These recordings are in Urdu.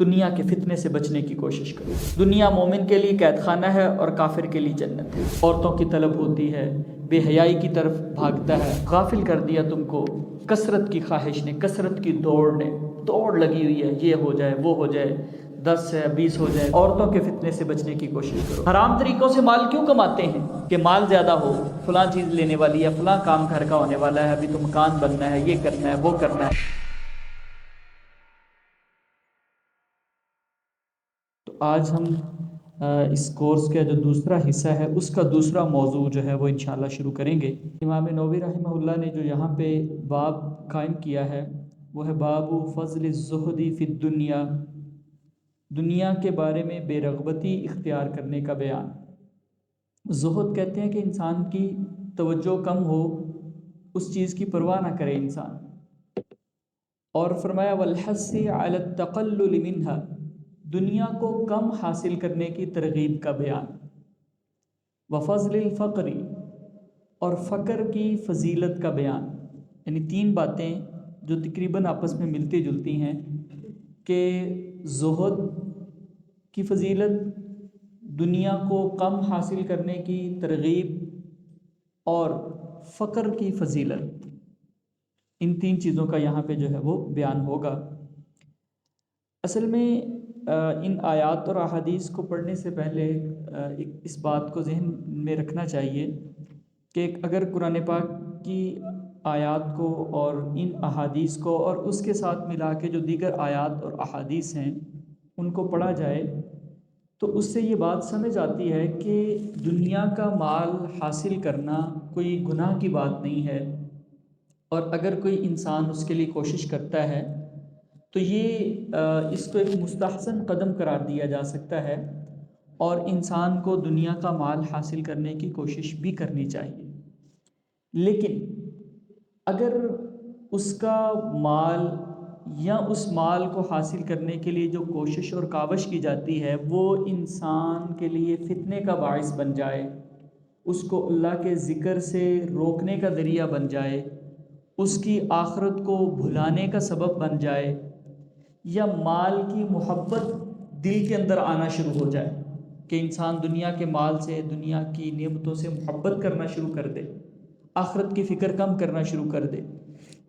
دنیا کے فتنے سے بچنے کی کوشش کرو۔ دنیا مومن کے لیے قید خانہ ہے اور کافر کے لیے جنت ہے۔ عورتوں کی طلب ہوتی ہے، بے حیائی کی طرف بھاگتا ہے۔ غافل کر دیا تم کو کثرت کی خواہش نے، کثرت کی دوڑ نے، دوڑ لگی ہوئی ہے، یہ ہو جائے وہ ہو جائے، 10 ہے 20 ہو جائے۔ عورتوں کے فتنے سے بچنے کی کوشش کرو۔ حرام طریقوں سے مال کیوں کماتے ہیں؟ کہ مال زیادہ ہو، فلاں چیز لینے والی ہے، فلاں کام گھر کا ہونے والا ہے، ابھی تو مکان بننا ہے، یہ کرنا ہے وہ کرنا ہے۔ تو آج ہم اس کورس کا جو دوسرا حصہ ہے اس کا دوسرا موضوع جو ہے وہ انشاءاللہ شروع کریں گے۔ امام نووی رحمہ اللہ نے جو یہاں پہ باب قائم کیا ہے وہ ہے باب فضل الزہد فی الدنیا، دنیا کے بارے میں بے رغبتی اختیار کرنے کا بیان۔ زہد کہتے ہیں کہ انسان کی توجہ کم ہو، اس چیز کی پرواہ نہ کرے انسان، اور فرمایا والحث علی التقلل منہا، دنیا کو کم حاصل کرنے کی ترغیب کا بیان۔ وفضل الفقر، اور فقر کی فضیلت کا بیان۔ یعنی تین باتیں جو تقریباً آپس میں ملتی جلتی ہیں کہ زہد کی فضیلت، دنیا کو کم حاصل کرنے کی ترغیب، اور فقر کی فضیلت۔ ان تین چیزوں کا یہاں پہ جو ہے وہ بیان ہوگا۔ اصل میں ان آیات اور احادیث کو پڑھنے سے پہلے اس بات کو ذہن میں رکھنا چاہیے کہ اگر قرآن پاک کی آیات کو اور ان احادیث کو اور اس کے ساتھ ملا کے جو دیگر آیات اور احادیث ہیں ان کو پڑھا جائے تو اس سے یہ بات سمجھ آتی ہے کہ دنیا کا مال حاصل کرنا کوئی گناہ کی بات نہیں ہے، اور اگر کوئی انسان اس کے لیے کوشش کرتا ہے تو یہ اس کو ایک مستحسن قدم قرار دیا جا سکتا ہے، اور انسان کو دنیا کا مال حاصل کرنے کی کوشش بھی کرنی چاہیے۔ لیکن اگر اس کا مال یا اس مال کو حاصل کرنے کے لیے جو کوشش اور کاوش کی جاتی ہے وہ انسان کے لیے فتنے کا باعث بن جائے، اس کو اللہ کے ذکر سے روکنے کا ذریعہ بن جائے، اس کی آخرت کو بھلانے کا سبب بن جائے، یا مال کی محبت دل کے اندر آنا شروع ہو جائے کہ انسان دنیا کے مال سے، دنیا کی نعمتوں سے محبت کرنا شروع کر دے، آخرت کی فکر کم کرنا شروع کر دے،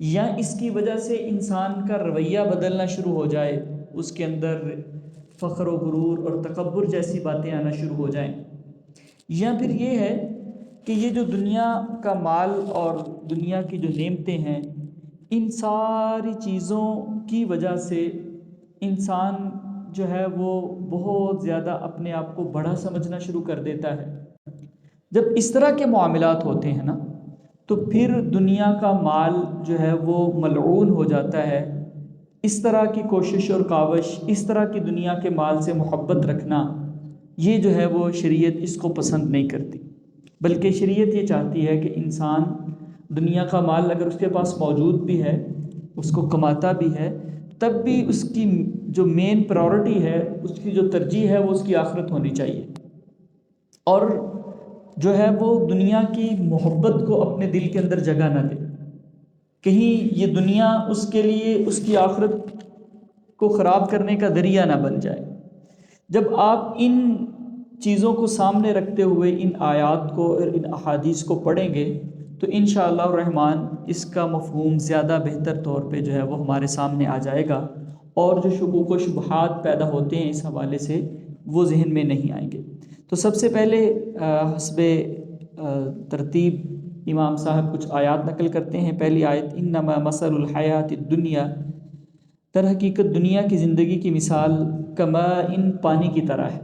یا اس کی وجہ سے انسان کا رویہ بدلنا شروع ہو جائے، اس کے اندر فخر و غرور اور تکبر جیسی باتیں آنا شروع ہو جائیں، یا پھر یہ ہے کہ یہ جو دنیا کا مال اور دنیا کی جو نعمتیں ہیں ان ساری چیزوں کی وجہ سے انسان جو ہے وہ بہت زیادہ اپنے آپ کو بڑا سمجھنا شروع کر دیتا ہے۔ جب اس طرح کے معاملات ہوتے ہیں نا تو پھر دنیا کا مال جو ہے وہ ملعون ہو جاتا ہے۔ اس طرح کی کوشش اور کاوش، اس طرح کی دنیا کے مال سے محبت رکھنا، یہ جو ہے وہ شریعت اس کو پسند نہیں کرتی، بلکہ شریعت یہ چاہتی ہے کہ انسان دنیا کا مال اگر اس کے پاس موجود بھی ہے، اس کو کماتا بھی ہے، تب بھی اس کی جو مین پرائورٹی ہے، اس کی جو ترجیح ہے وہ اس کی آخرت ہونی چاہیے، اور جو ہے وہ دنیا کی محبت کو اپنے دل کے اندر جگہ نہ دے، کہیں یہ دنیا اس کے لیے اس کی آخرت کو خراب کرنے کا ذریعہ نہ بن جائے۔ جب آپ ان چیزوں کو سامنے رکھتے ہوئے ان آیات کو اور ان احادیث کو پڑھیں گے تو انشاءاللہ الرحمن اس کا مفہوم زیادہ بہتر طور پہ جو ہے وہ ہمارے سامنے آ جائے گا، اور جو شکوک و شبہات پیدا ہوتے ہیں اس حوالے سے وہ ذہن میں نہیں آئیں گے۔ تو سب سے پہلے حسب ترتیب امام صاحب کچھ آیات نقل کرتے ہیں۔ پہلی آیت انما مثل الحیات الدنیا، در حقیقت دنیا کی زندگی کی مثال کماء پانی کی طرح ہے،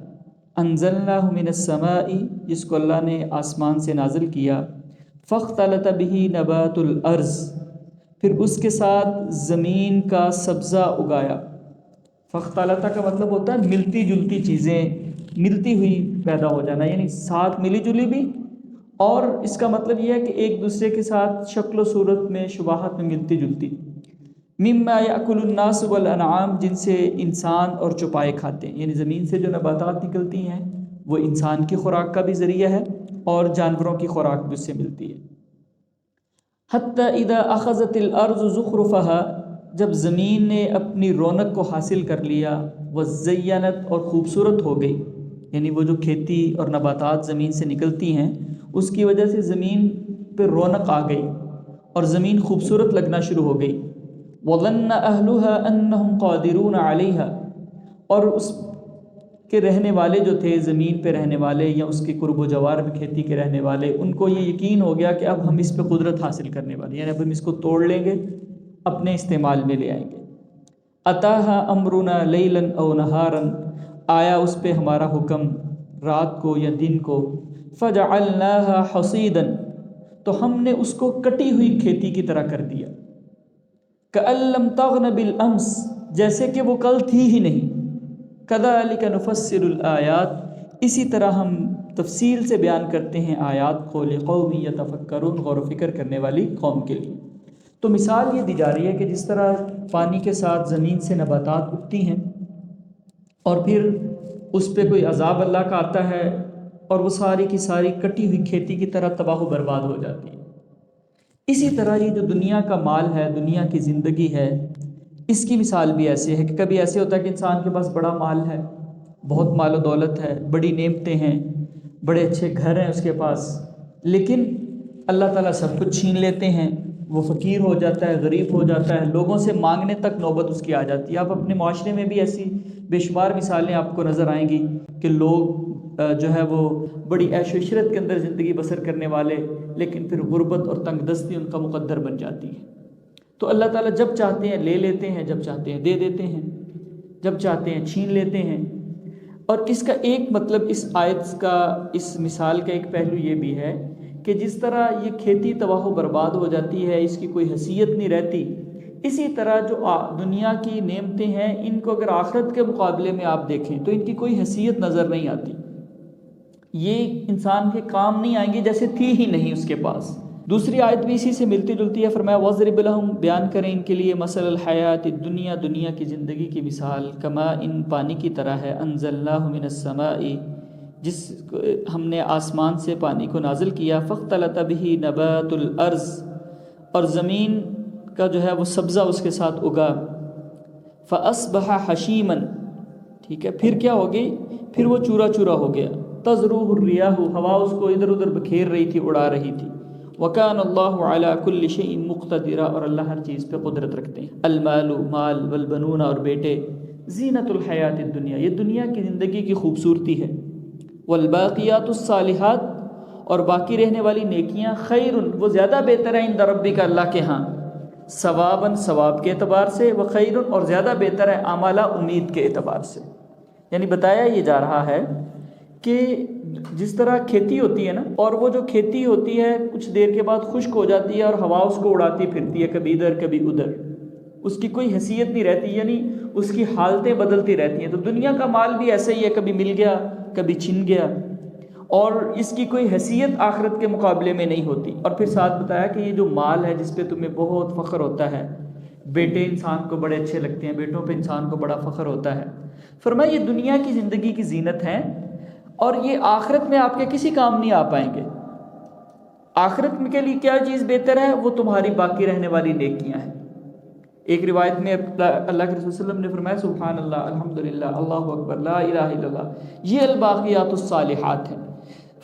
انزلناہ من السماء، جس کو اللہ نے آسمان سے نازل کیا، فاختلط به نبات الارض، پھر اس کے ساتھ زمین کا سبزہ اگایا۔ فاختلط کا مطلب ہوتا ہے ملتی جلتی چیزیں، ملتی ہوئی پیدا ہو جانا، یعنی ساتھ ملی جلی بھی، اور اس کا مطلب یہ ہے کہ ایک دوسرے کے ساتھ شکل و صورت میں، شباہت میں ملتی جلتی۔ مما یاکل الناس والانعام، جن سے انسان اور چوپائے کھاتے ہیں، یعنی زمین سے جو نباتات نکلتی ہیں وہ انسان کی خوراک کا بھی ذریعہ ہے اور جانوروں کی خوراک بھی اس سے ملتی ہے۔ حتی اذا اخذت الارض زخرفها، جب زمین نے اپنی رونق کو حاصل کر لیا، وزینت اور خوبصورت ہو گئی، یعنی وہ جو کھیتی اور نباتات زمین سے نکلتی ہیں اس کی وجہ سے زمین پہ رونق آ گئی اور زمین خوبصورت لگنا شروع ہو گئی۔ وظن اہلها انہم قادرون علیہا، اور اس کے رہنے والے جو تھے، زمین پہ رہنے والے یا اس کے قرب و جوار میں کھیتی کے رہنے والے، ان کو یہ یقین ہو گیا کہ اب ہم اس پہ قدرت حاصل کرنے والے، یعنی اب ہم اس کو توڑ لیں گے، اپنے استعمال میں لے آئیں گے۔ اتاہا امرنا لیلا او نہارا، آیا اس پہ ہمارا حکم رات کو یا دن کو، فجعلناها حصیدا، تو ہم نے اس کو کٹی ہوئی کھیتی کی طرح کر دیا، کأن لم تغن بالامس، جیسے کہ وہ کل تھی ہی نہیں۔ کذالک نفصل الآیات، اسی طرح ہم تفصیل سے بیان کرتے ہیں آیات کو، لقوم یتفکرون، غور و فکر کرنے والی قوم کے لیے۔ تو مثال یہ دی جا رہی ہے کہ جس طرح پانی کے ساتھ زمین سے نباتات اگتی ہیں اور پھر اس پہ کوئی عذاب اللہ کا آتا ہے اور وہ ساری کی ساری کٹی ہوئی کھیتی کی طرح تباہ و برباد ہو جاتی ہے، اسی طرح یہ جو دنیا کا مال ہے، دنیا کی زندگی ہے، اس کی مثال بھی ایسے ہے کہ کبھی ایسے ہوتا ہے کہ انسان کے پاس بڑا مال ہے، بہت مال و دولت ہے، بڑی نعمتیں ہیں، بڑے اچھے گھر ہیں اس کے پاس، لیکن اللہ تعالیٰ سب کچھ چھین لیتے ہیں، وہ فقیر ہو جاتا ہے، غریب ہو جاتا ہے، لوگوں سے مانگنے تک نوبت اس کی آ جاتی ہے۔ آپ اپنے معاشرے میں بھی ایسی بے شمار مثالیں آپ کو نظر آئیں گی کہ لوگ جو ہے وہ بڑی عیش و عشرت کے اندر زندگی بسر کرنے والے، لیکن پھر غربت اور تنگ دستی ان کا مقدر بن جاتی ہے۔ تو اللہ تعالیٰ جب چاہتے ہیں لے لیتے ہیں، جب چاہتے ہیں دے دیتے ہیں، جب چاہتے ہیں چھین لیتے ہیں۔ اور اس کا ایک مطلب، اس آیت کا، اس مثال کا ایک پہلو یہ بھی ہے کہ جس طرح یہ کھیتی تباہ و برباد ہو جاتی ہے، اس کی کوئی حیثیت نہیں رہتی، اسی طرح جو دنیا کی نعمتیں ہیں، ان کو اگر آخرت کے مقابلے میں آپ دیکھیں تو ان کی کوئی حیثیت نظر نہیں آتی، یہ انسان کے کام نہیں آئیں گی، جیسے تھی ہی نہیں اس کے پاس۔ دوسری آیت بھی اسی سے ملتی جلتی ہے، فرمایا وَاضْرِبْ لَهُمْ، بیان کریں ان کے لیے، مَثَلَ الْحَيَاةِ الدُّنْيَا، دنیا کی زندگی کی مثال، کما ان پانی کی طرح ہے، أَنزَلْنَاهُ مِنَ السَّمَاءِ، جس ہم نے آسمان سے پانی کو نازل کیا، فَاخْتَلَطَ بِهِ نَبَاتُ الْأَرْضِ، اور زمین کا جو ہے وہ سبزہ اس کے ساتھ اگا، فَأَصْبَحَ حَشِيمًا، ٹھیک ہے، پھر کیا ہو گئی، پھر وہ چورا چورا ہو گیا، تَذْرُوهُ الرِّيَاحُ، ہوا اس کو ادھر ادھر بکھیر رہی تھی، اڑا رہی تھی، وَكَانَ اللَّهُ عَلَى كُلِّ شَيْءٍ مُقْتَدِرًا، اور اللہ ہر چیز پہ قدرت رکھتے ہیں۔ المال، مال، والبنون، اور بیٹے، زینت الحیات الدنیا، یہ دنیا کی زندگی کی خوبصورتی ہے، والباقیات الصالحات، اور باقی رہنے والی نیکیاں، خیر، وہ زیادہ بہتر ہیں عند ربک، اللہ کے ہاں، ثواباً، ثواب کے اعتبار سے، وخیر، اور زیادہ بہتر ہے عملا، امید کے اعتبار سے۔ یعنی بتایا یہ جا رہا ہے کہ جس طرح کھیتی ہوتی ہے نا، اور وہ جو کھیتی ہوتی ہے کچھ دیر کے بعد خشک ہو جاتی ہے اور ہوا اس کو اڑاتی پھرتی ہے، کبھی ادھر کبھی ادھر، اس کی کوئی حیثیت نہیں رہتی، یعنی اس کی حالتیں بدلتی رہتی ہیں۔ تو دنیا کا مال بھی ایسا ہی ہے، کبھی مل گیا کبھی چھن گیا، اور اس کی کوئی حیثیت آخرت کے مقابلے میں نہیں ہوتی۔ اور پھر ساتھ بتایا کہ یہ جو مال ہے جس پہ تمہیں بہت فخر ہوتا ہے، بیٹے انسان کو بڑے اچھے لگتے ہیں، بیٹوں پہ انسان کو بڑا فخر ہوتا ہے، فرمایا یہ دنیا کی زندگی کی زینت ہے، اور یہ آخرت میں آپ کے کسی کام نہیں آ پائیں گے۔ آخرت کے لیے کیا چیز بہتر ہے؟ وہ تمہاری باقی رہنے والی نیکیاں ہیں۔ ایک روایت میں اللہ کے رسول صلی اللہ علیہ وسلم نے فرمایا سبحان اللہ، الحمدللہ، اللہ اکبر، لا الہ الا اللہ، یہ الباقیات الصالحات ہیں۔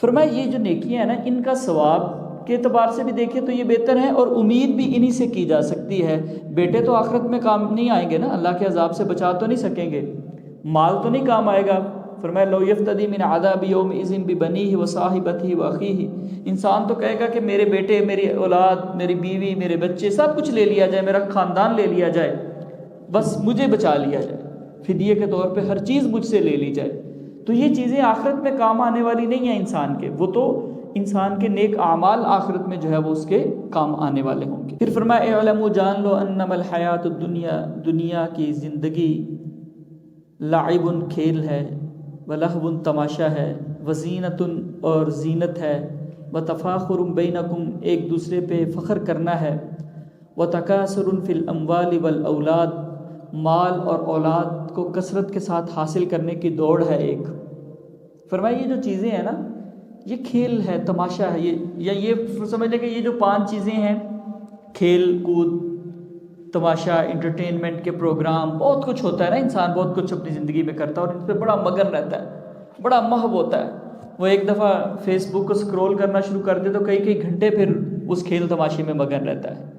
فرمایا یہ جو نیکیاں ہیں نا، ان کا ثواب کے اعتبار سے بھی دیکھیں تو یہ بہتر ہے، اور امید بھی انہی سے کی جا سکتی ہے۔ بیٹے تو آخرت میں کام نہیں آئیں گے نا، اللہ کے عذاب سے بچا تو نہیں سکیں گے، مال تو نہیں کام آئے گا۔ فرمایا لو یفتدی من عذاب یومئذ ببنیہ وصاحبتہ واخیہ، انسان تو کہے گا کہ میرے بیٹے، میری اولاد، میری بیوی، میرے بچے، سب کچھ لے لیا جائے، میرا خاندان لے لیا جائے، بس مجھے بچا لیا جائے، فدیے کے طور پہ ہر چیز مجھ سے لے لی جائے۔ تو یہ چیزیں آخرت میں کام آنے والی نہیں ہیں انسان کے، وہ تو انسان کے نیک اعمال آخرت میں جو ہے وہ اس کے کام آنے والے ہوں گے۔ پھر فرمایا اعلموا، جان لو، انما الحیات الدنیا، دنیا کی زندگی، لعب، کھیل ہے، ولہو، تماشا ہے، وزینت، اور زینت ہے، وتفاخر بینکم، ایک دوسرے پہ فخر کرنا ہے، وتکاثر فی الاموال والاولاد، مال اور اولاد کو کثرت کے ساتھ حاصل کرنے کی دوڑ ہے ایک۔ فرمایا یہ جو چیزیں ہیں نا، یہ کھیل ہے، تماشا ہے، یہ سمجھ لیں کہ یہ جو 5 چیزیں ہیں، کھیل کود، تماشا، انٹرٹینمنٹ کے پروگرام، بہت کچھ ہوتا ہے نا، انسان بہت کچھ اپنی زندگی میں کرتا ہے اور ان پہ بڑا مگن رہتا ہے، بڑا محب ہوتا ہے۔ وہ ایک دفعہ فیس بک کو سکرول کرنا شروع کر دے تو کئی کئی گھنٹے پھر اس کھیل تماشے میں مگن رہتا ہے۔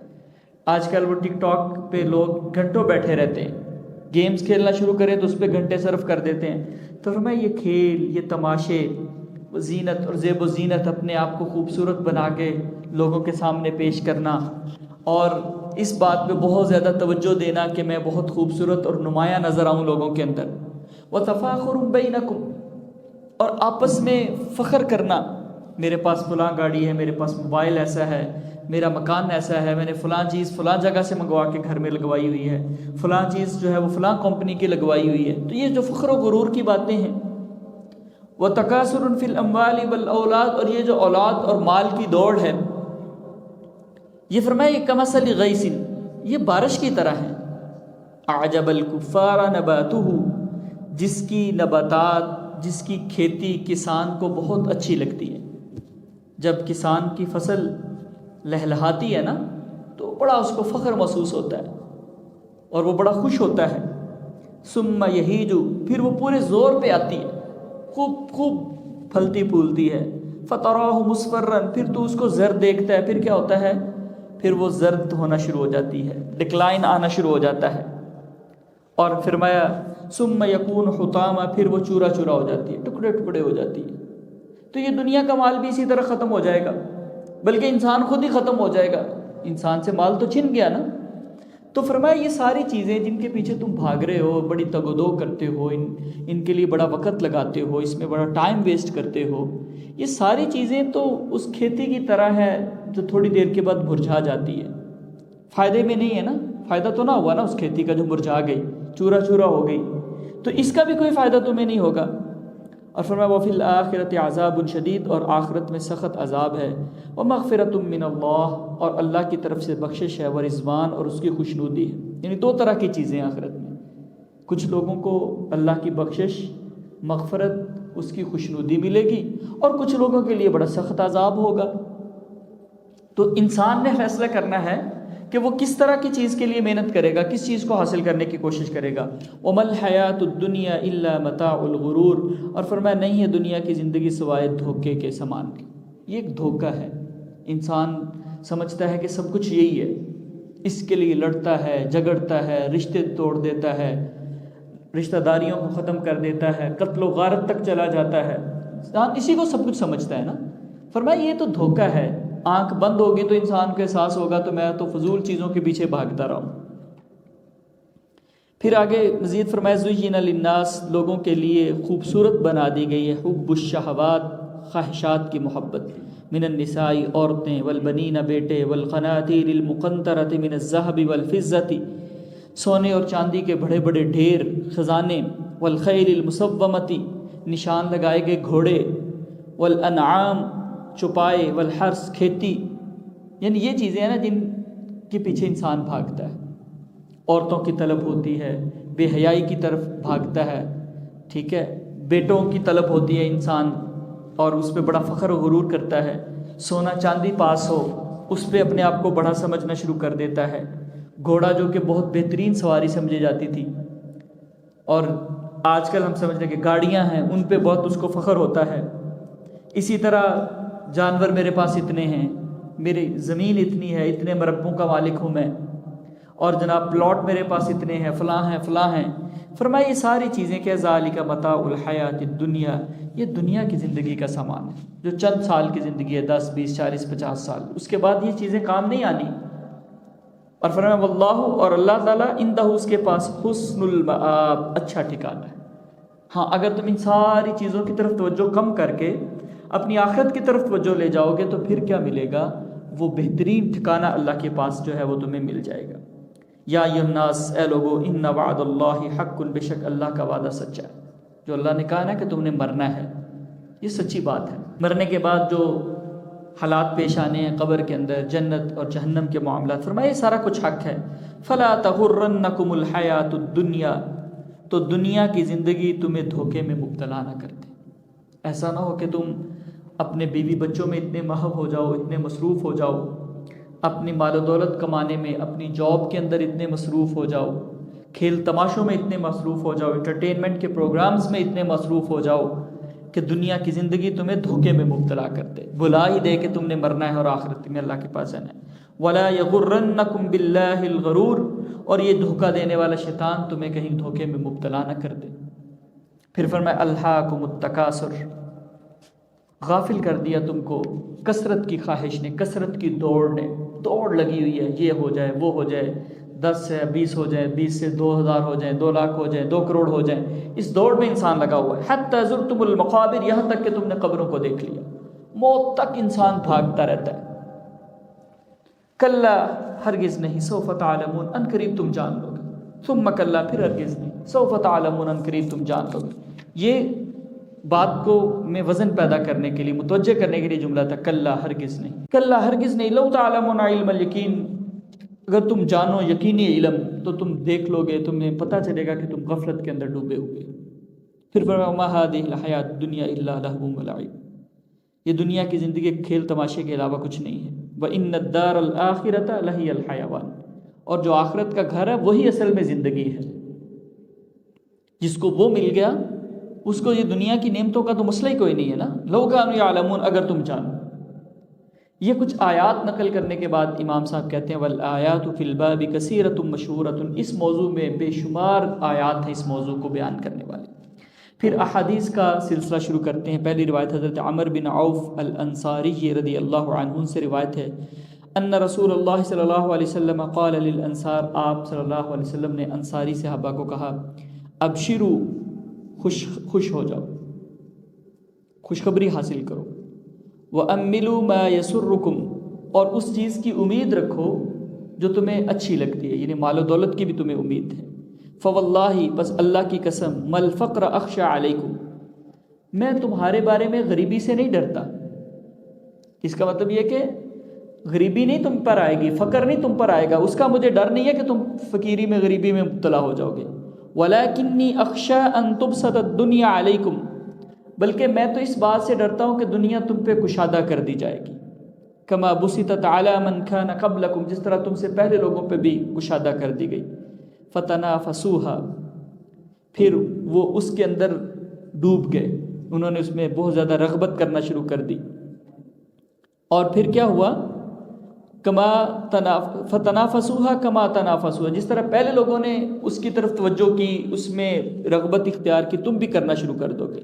آج کل وہ ٹک ٹاک پہ لوگ گھنٹوں بیٹھے رہتے ہیں، گیمز کھیلنا شروع کریں تو اس پہ گھنٹے صرف کر دیتے ہیں۔ تو فرمایا یہ کھیل، یہ تماشے، زینت اور زیب و زینت، اپنے آپ کو خوبصورت بنا کے لوگوں کے سامنے پیش کرنا اور اس بات پہ بہت زیادہ توجہ دینا کہ میں بہت خوبصورت اور نمایاں نظر آؤں لوگوں کے اندر، وَتَفَاخُرٌ بَيْنَكُمْ، اور آپس میں فخر کرنا، میرے پاس فلاں گاڑی ہے، میرے پاس موبائل ایسا ہے، میرا مکان ایسا ہے، میں نے فلاں چیز فلاں جگہ سے منگوا کے گھر میں لگوائی ہوئی ہے، فلاں چیز جو ہے وہ فلاں کمپنی کی لگوائی ہوئی ہے۔ تو یہ جو فخر و غرور کی باتیں ہیں، وَتَكَاثُرٌ فِي الْأَمْوَالِ وَالْأَوْلَادِ، اور یہ جو اولاد اور مال کی دوڑ ہے، یہ فرمایا یہ کمثل غیث، یہ بارش کی طرح ہے، اعجب الکفار نباتہ، جس کی نباتات، جس کی کھیتی کسان کو بہت اچھی لگتی ہے۔ جب کسان کی فصل لہلہاتی ہے نا تو بڑا اس کو فخر محسوس ہوتا ہے اور وہ بڑا خوش ہوتا ہے۔ ثم یہیج، پھر وہ پورے زور پہ آتی ہے، خوب خوب پھلتی پھولتی ہے۔ فتراہ مصفرا، پھر تو اس کو زرد دیکھتا ہے، پھر کیا ہوتا ہے؟ پھر وہ زرد ہونا شروع ہو جاتی ہے، ڈکلائن آنا شروع ہو جاتا ہے۔ اور فرمایا ثم یکون حطاما، پھر وہ چورا چورا ہو جاتی ہے، ٹکڑے ٹکڑے ہو جاتی ہے۔ تو یہ دنیا کا مال بھی اسی طرح ختم ہو جائے گا، بلکہ انسان خود ہی ختم ہو جائے گا، انسان سے مال تو چھن گیا نا۔ تو فرمایا یہ ساری چیزیں جن کے پیچھے تم بھاگ رہے ہو، بڑی تگ و دو کرتے ہو، ان کے لیے بڑا وقت لگاتے ہو، اس میں بڑا ٹائم ویسٹ کرتے ہو، یہ ساری چیزیں تو اس کھیتی کی طرح ہے جو تھوڑی دیر کے بعد مرجھا جاتی ہے، فائدے میں نہیں ہے نا، فائدہ تو نہ ہوا نا اس کھیتی کا جو مرجھا گئی، چورا چورا ہو گئی، تو اس کا بھی کوئی فائدہ تمہیں نہیں ہوگا۔ اور فرمایا وفی الآخرۃ عذاب شدید، اور آخرت میں سخت عذاب ہے، ومغفرۃ من اللہ، اور اللہ کی طرف سے بخشش ہے، ورضوان، اور اس کی خوشنودی ہے۔ یعنی دو طرح کی چیزیں آخرت میں، کچھ لوگوں کو اللہ کی بخشش، مغفرت، اس کی خوشنودی ملے گی، اور کچھ لوگوں کے لیے بڑا سخت عذاب ہوگا۔ تو انسان نے فیصلہ کرنا ہے کہ وہ کس طرح کی چیز کے لیے محنت کرے گا، کس چیز کو حاصل کرنے کی کوشش کرے گا۔ وَمَا الْحَيَاةُ الدُّنْيَا إِلَّا مَتَاعُ الْغُرُورِ، اور فرمایا نہیں ہے دنیا کی زندگی سوائے دھوکے کے سامان کی، یہ ایک دھوکہ ہے۔ انسان سمجھتا ہے کہ سب کچھ یہی ہے، اس کے لیے لڑتا ہے، جھگڑتا ہے، رشتے توڑ دیتا ہے، رشتہ داریوں کو ختم کر دیتا ہے، قتل و غارت تک چلا جاتا ہے، انسان اسی کو سب کچھ سمجھتا ہے نا۔ فرمایا یہ تو دھوکہ ہے، آنکھ بند ہوگی تو انسان کو احساس ہوگا تو میں تو فضول چیزوں کے پیچھے بھاگتا رہا ہوں۔ پھر آگے مزید فرمایا زُيِّنَ لِلنَّاسِ، لوگوں کے لیے خوبصورت بنا دی گئی ہے، حب الشہوات، خواہشات کی محبت، من النساء، عورتیں، والبنین، بیٹے، والقناطیر المقنطرۃ من الذهب والفضة، سونے اور چاندی کے بڑے بڑے ڈھیر، خزانے، والخیل المسومۃ، نشان لگائے گئے گھوڑے، والانعام، چپائے، والحرث، کھیتی، یعنی یہ چیزیں ہیں نا جن کے پیچھے انسان بھاگتا ہے۔ عورتوں کی طلب ہوتی ہے، بے حیائی کی طرف بھاگتا ہے، ٹھیک ہے، بیٹوں کی طلب ہوتی ہے انسان اور اس پہ بڑا فخر و غرور کرتا ہے، سونا چاندی پاس ہو اس پہ اپنے آپ کو بڑا سمجھنا شروع کر دیتا ہے، گھوڑا جو کہ بہت بہترین سواری سمجھی جاتی تھی، اور آج کل ہم سمجھتے ہیں کہ گاڑیاں ہیں ان پہ بہت اس کو فخر ہوتا ہے۔ اسی طرح جانور میرے پاس اتنے ہیں، میری زمین اتنی ہے، اتنے مربوں کا مالک ہوں میں، اور جناب پلاٹ میرے پاس اتنے ہیں، فلاں ہیں فلاں ہیں۔ فرمایا یہ ساری چیزیں کہ ذالک متاع الحیات الدنیا، یہ دنیا کی زندگی کا سامان ہے جو چند سال کی زندگی ہے، 10 20 40 50 سال، اس کے بعد یہ چیزیں کام نہیں آنی۔ اور فرمایا واللہ، اور اللہ تعالیٰ عندہ، اس کے پاس حسن المآب، اچھا ٹھکانہ ہے۔ ہاں اگر تم ان ساری چیزوں کی طرف توجہ کم کر کے اپنی آخرت کی طرف توجہ لے جاؤ گے تو پھر کیا ملے گا؟ وہ بہترین ٹھکانہ اللہ کے پاس جو ہے وہ تمہیں مل جائے گا۔ یا ایھا الناس، اے لوگو، ان وعد اللہ حق، بے شک اللہ کا وعدہ سچا ہے، جو اللہ نے کہا نا کہ تم نے مرنا ہے، یہ سچی بات ہے۔ مرنے کے بعد جو حالات پیش آنے ہیں قبر کے اندر، جنت اور جہنم کے معاملات، فرمایا یہ سارا کچھ حق ہے۔ فلا تغرنکم الحیات الدنیا، تو دنیا کی زندگی تمہیں دھوکے میں مبتلا نہ کر دے۔ ایسا نہ ہو کہ تم اپنے بیوی بچوں میں اتنے محو ہو جاؤ، اتنے مصروف ہو جاؤ، اپنی مال و دولت کمانے میں، اپنی جاب کے اندر اتنے مصروف ہو جاؤ، کھیل تماشوں میں اتنے مصروف ہو جاؤ، انٹرٹینمنٹ کے پروگرامز میں اتنے مصروف ہو جاؤ کہ دنیا کی زندگی تمہیں دھوکے میں مبتلا کر دے، بلا ہی دے کہ تم نے مرنا ہے اور آخرت میں اللہ کے پاس جانا ہے۔ وَلَا يَغُرَّنَّكُمْ بِاللَّهِ الْغَرُورُ، اور یہ دھوکہ دینے والا شیطان تمہیں کہیں دھوکے میں مبتلا نہ کر دے۔ پھر فرمایا الہاکم التکاثر، غافل کر دیا تم کو کثرت کی خواہش نے، کثرت کی دوڑ نے، دوڑ لگی ہوئی ہے، یہ ہو جائے وہ ہو جائے، 10 سے 20 ہو جائے، 20 سے 2000 ہو جائیں، 2 لاکھ ہو جائیں، 2 کروڑ ہو جائیں، اس دوڑ میں انسان لگا ہوا ہے۔ حتی زرتم المقابر، یہاں تک کہ تم نے قبروں کو دیکھ لیا، موت تک انسان بھاگتا رہتا ہے۔ کلا، ہرگز نہیں، سوف تعلمون، ان قریب تم جان لو گے، ثم کلا، پھر ہرگز نہیں، سوف تعلمون، ان قریب تم جان لو گے۔ یہ بات کو میں وزن پیدا کرنے کے لیے، متوجہ کرنے کے لیے جملہ تھا، کلا ہرگز نہیں، کلا ہرگز نہیں، لو تعلمون علم الیقین، اگر تم جانو یقینی علم تو تم دیکھ لو گے، تمہیں پتہ چلے گا کہ تم غفلت کے اندر ڈوبے ہوئے۔ پھر فرمایا ما هذه الحیات الدنیا الا لهو ولعب، یہ دنیا کی زندگی ایک کھیل تماشے کے علاوہ کچھ نہیں ہے۔ وان الدار الاخرۃ لہی الحیوان، اور جو آخرت کا گھر ہے وہی اصل میں زندگی ہے۔ جس کو وہ مل گیا اس کو یہ دنیا کی نعمتوں کا تو مسئلہ ہی کوئی نہیں ہے نا۔ لو کانوا یعلمون، اگر تم جانو۔ یہ کچھ آیات نقل کرنے کے بعد امام صاحب کہتے ہیں والآیات فی الباب کثیرۃ مشہورۃ، اس موضوع میں بے شمار آیات ہیں اس موضوع کو بیان کرنے والے۔ پھر احادیث کا سلسلہ شروع کرتے ہیں۔ پہلی روایت حضرت عمر بن عوف الانصاری رضی اللہ عنہ سے روایت ہے، ان رسول اللہ صلی اللہ علیہ وسلم قال للانصار، آپ صلی اللہ علیہ وسلم نے انصاری صحابہ کو کہا ابشروا، خوش ہو جاؤ، خوشخبری حاصل کرو، وَأَمِّلُوا مَا يَسُرُّكُمْ، اور اس چیز کی امید رکھو جو تمہیں اچھی لگتی ہے، یعنی مال و دولت کی بھی تمہیں امید ہے۔ فَوَاللَّهِ، بس اللہ کی قسم، مَا الْفَقْرَ أَخْشَى عَلَيْكُمْ، میں تمہارے بارے میں غریبی سے نہیں ڈرتا۔ اس کا مطلب یہ کہ غریبی نہیں تم پر آئے گی، فقر نہیں تم پر آئے گا، اس کا مجھے ڈر نہیں ہے کہ تم فقیری میں غریبی میں مبتلا ہو جاؤ گے۔ وَلَكِنِّي أَخْشَىٰ أَن تُبْسَطَ الدُّنْيَا عَلَيْكُمْ، بلکہ میں تو اس بات سے ڈرتا ہوں کہ دنیا تم پہ کشادہ کر دی جائے گی۔ كَمَا بُسِطَتْ عَلَىٰ مَنْ كَانَ قَبْلَكُمْ، جس طرح تم سے پہلے لوگوں پہ بھی کشادہ کر دی گئی۔ فَتَنَافَسُوهَا، پھر وہ اس کے اندر ڈوب گئے، انہوں نے اس میں بہت زیادہ رغبت کرنا شروع کر دی۔ اور پھر کیا ہوا؟ فتنافسوها كما تنافسوها، جس طرح پہلے لوگوں نے اس کی طرف توجہ کی، اس میں رغبت اختیار کی، تم بھی کرنا شروع کر دو گے۔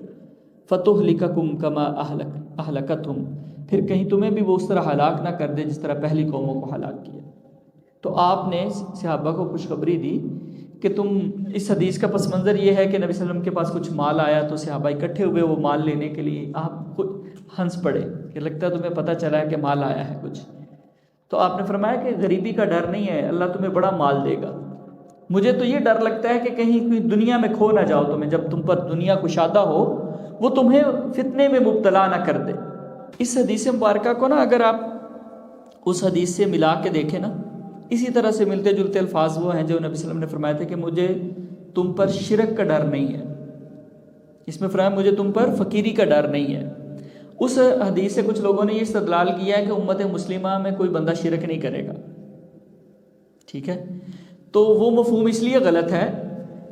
فتهلككم كما اهلكتهم، پھر کہیں تمہیں بھی وہ اس طرح ہلاک نہ کر دے جس طرح پہلی قوموں کو ہلاک کیا۔ تو آپ نے صحابہ کو خوشخبری دی کہ تم، اس حدیث کا پس منظر یہ ہے کہ نبی صلی اللہ علیہ وسلم کے پاس کچھ مال آیا تو صحابہ اکٹھے ہوئے وہ مال لینے کے لیے، آپ خود ہنس پڑے کہ لگتا ہے تمہیں پتہ چلا ہے کہ مال آیا ہے کچھ۔ تو آپ نے فرمایا کہ غریبی کا ڈر نہیں ہے، اللہ تمہیں بڑا مال دے گا، مجھے تو یہ ڈر لگتا ہے کہ کہیں کوئی دنیا میں کھو نہ جاؤ تمہیں، جب تم پر دنیا کشادہ ہو وہ تمہیں فتنے میں مبتلا نہ کر دے۔ اس حدیث مبارکہ کو نا اگر آپ اس حدیث سے ملا کے دیکھیں نا، اسی طرح سے ملتے جلتے الفاظ وہ ہیں جو نبی صلی اللہ علیہ وسلم نے فرمایا تھے کہ مجھے تم پر شرک کا ڈر نہیں ہے، اس میں فرمایا مجھے تم پر فقیری کا ڈر نہیں ہے۔ اس حدیث سے کچھ لوگوں نے یہ استدلال کیا ہے کہ امت مسلمہ میں کوئی بندہ شرک نہیں کرے گا، ٹھیک ہے، تو وہ مفہوم اس لیے غلط ہے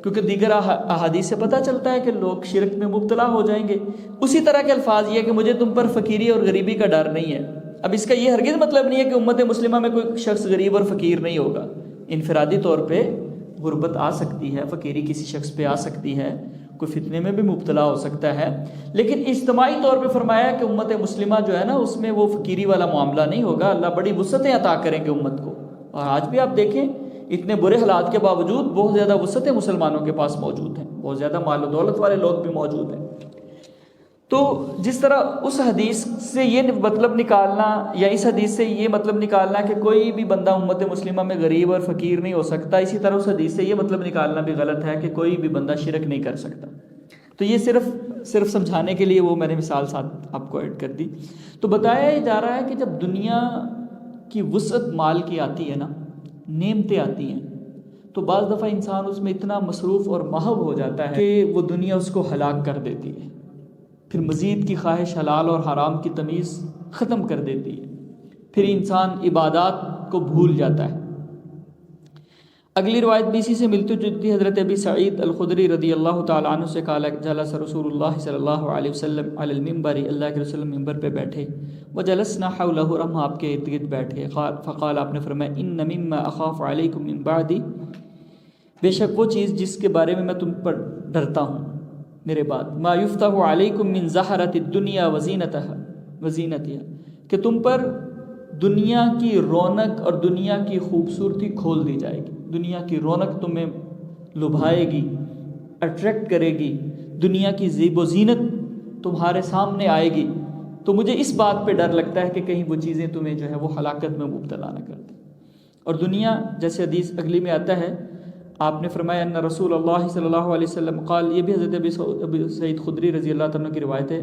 کیونکہ دیگر احادیث سے پتہ چلتا ہے کہ لوگ شرک میں مبتلا ہو جائیں گے۔ اسی طرح کے الفاظ یہ کہ مجھے تم پر فقیری اور غریبی کا ڈر نہیں ہے، اب اس کا یہ ہرگز مطلب نہیں ہے کہ امت مسلمہ میں کوئی شخص غریب اور فقیر نہیں ہوگا، انفرادی طور پہ غربت آ سکتی ہے، فقیری کسی شخص پہ آ سکتی ہے، کوئی فتنے میں بھی مبتلا ہو سکتا ہے، لیکن اجتماعی طور پہ فرمایا کہ امت مسلمہ جو ہے نا اس میں وہ فقیری والا معاملہ نہیں ہوگا، اللہ بڑی وسعتیں عطا کریں گے امت کو۔ اور آج بھی آپ دیکھیں اتنے برے حالات کے باوجود بہت زیادہ وسعتیں مسلمانوں کے پاس موجود ہیں، بہت زیادہ مال و دولت والے لوگ بھی موجود ہیں۔ تو جس طرح اس حدیث سے یہ مطلب نکالنا یا اس حدیث سے یہ مطلب نکالنا کہ کوئی بھی بندہ امت مسلمہ میں غریب اور فقیر نہیں ہو سکتا، اسی طرح اس حدیث سے یہ مطلب نکالنا بھی غلط ہے کہ کوئی بھی بندہ شرک نہیں کر سکتا۔ تو یہ صرف سمجھانے کے لیے وہ میں نے مثال ساتھ آپ کو ایڈ کر دی۔ تو بتایا جا رہا ہے کہ جب دنیا کی وسعت مال کی آتی ہے نا، نعمتیں آتی ہیں، تو بعض دفعہ انسان اس میں اتنا مصروف اور محو ہو جاتا ہے کہ وہ دنیا اس کو ہلاک کر دیتی ہے، پھر مزید کی خواہش، حلال اور حرام کی تمیز ختم کر دیتی ہے، پھر انسان عبادات کو بھول جاتا ہے۔ اگلی روایت بھی اسی سے ملتی جلتی حضرت ابی سعید الخدری رضی اللہ تعالیٰ عنہ سے قال جلس رسول اللہ صلی اللہ علیہ وسلم علی المنبر، اللہ کے رسول ممبر پہ بیٹھے، وجلسنا حولہ، اور ہم آپ کے ارد گرد بیٹھ گئے، فقال، آپ نے فرمایا، ان مما اخاف علیکم من بعدی، بے شک وہ چیز جس کے بارے میں میں تم پر ڈرتا ہوں میرے بعد، ما یفتح علیکم من زہرۃ الدنیا وزینتها، کہ تم پر دنیا کی رونق اور دنیا کی خوبصورتی کھول دی جائے گی، دنیا کی رونق تمہیں لبھائے گی، اٹریکٹ کرے گی، دنیا کی زیب و زینت تمہارے سامنے آئے گی، تو مجھے اس بات پہ ڈر لگتا ہے کہ کہیں وہ چیزیں تمہیں جو ہے وہ ہلاکت میں مبتلا نہ کر دیں۔ اور دنیا، جیسے حدیث اگلی میں آتا ہے، آپ نے فرمایا ان رسول اللہ صلی اللہ علیہ وسلم قال، یہ بھی حضرت ابی سعید خدری رضی اللہ تعالیٰ کی روایت ہے،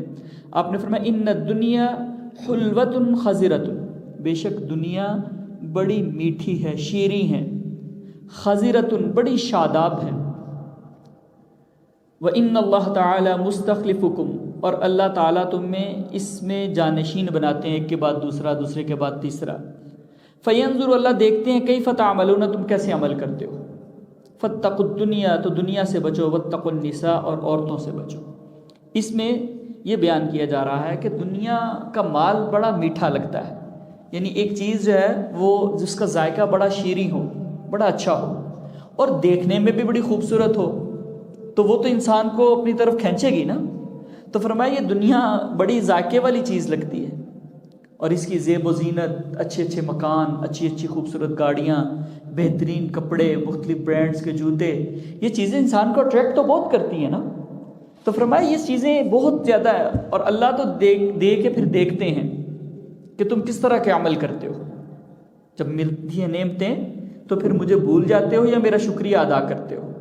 آپ نے فرمایا ان الدنیا حلوۃ خضرۃ، بے شک دنیا بڑی میٹھی ہے، شیریں ہے، خضرۃ بڑی شاداب ہے، وَإِنَّ اللَّهَ تَعَالَى مُسْتَخْلِفُكُمْ، اور اللہ تعالیٰ تمہیں اس میں جانشین بناتے ہیں، ایک کے بعد دوسرا، دوسرے کے بعد تیسرا، فَيَنْظُرُ، اللہ دیکھتے ہیں، كَيْفَ تَعْمَلُونَ، تم کیسے عمل کرتے ہو، فَاتَّقُوا الدُّنْيَا، تو دنیا سے بچو، وَاتَّقُوا النِّسَاءَ، اور عورتوں سے بچو۔ اس میں یہ بیان کیا جا رہا ہے کہ دنیا کا مال بڑا میٹھا لگتا ہے، یعنی ایک چیز جو ہے وہ جس کا ذائقہ بڑا شیریں ہو، بڑا اچھا ہو، اور دیکھنے میں بھی بڑی خوبصورت ہو، تو وہ تو انسان کو اپنی طرف کھینچے گی نا۔ تو فرمایا یہ دنیا بڑی ذائقے والی چیز لگتی ہے، اور اس کی زیب و زینت، اچھے اچھے مکان، اچھی اچھی خوبصورت گاڑیاں، بہترین کپڑے، مختلف برانڈز کے جوتے، یہ چیزیں انسان کو اٹریکٹ تو بہت کرتی ہیں نا۔ تو فرمایا یہ چیزیں بہت زیادہ ہے، اور اللہ تو دے کے پھر دیکھتے ہیں کہ تم کس طرح کے عمل کرتے ہو، جب ملتی ہیں نعمتیں تو پھر مجھے بھول جاتے ہو یا میرا شکریہ ادا کرتے ہو۔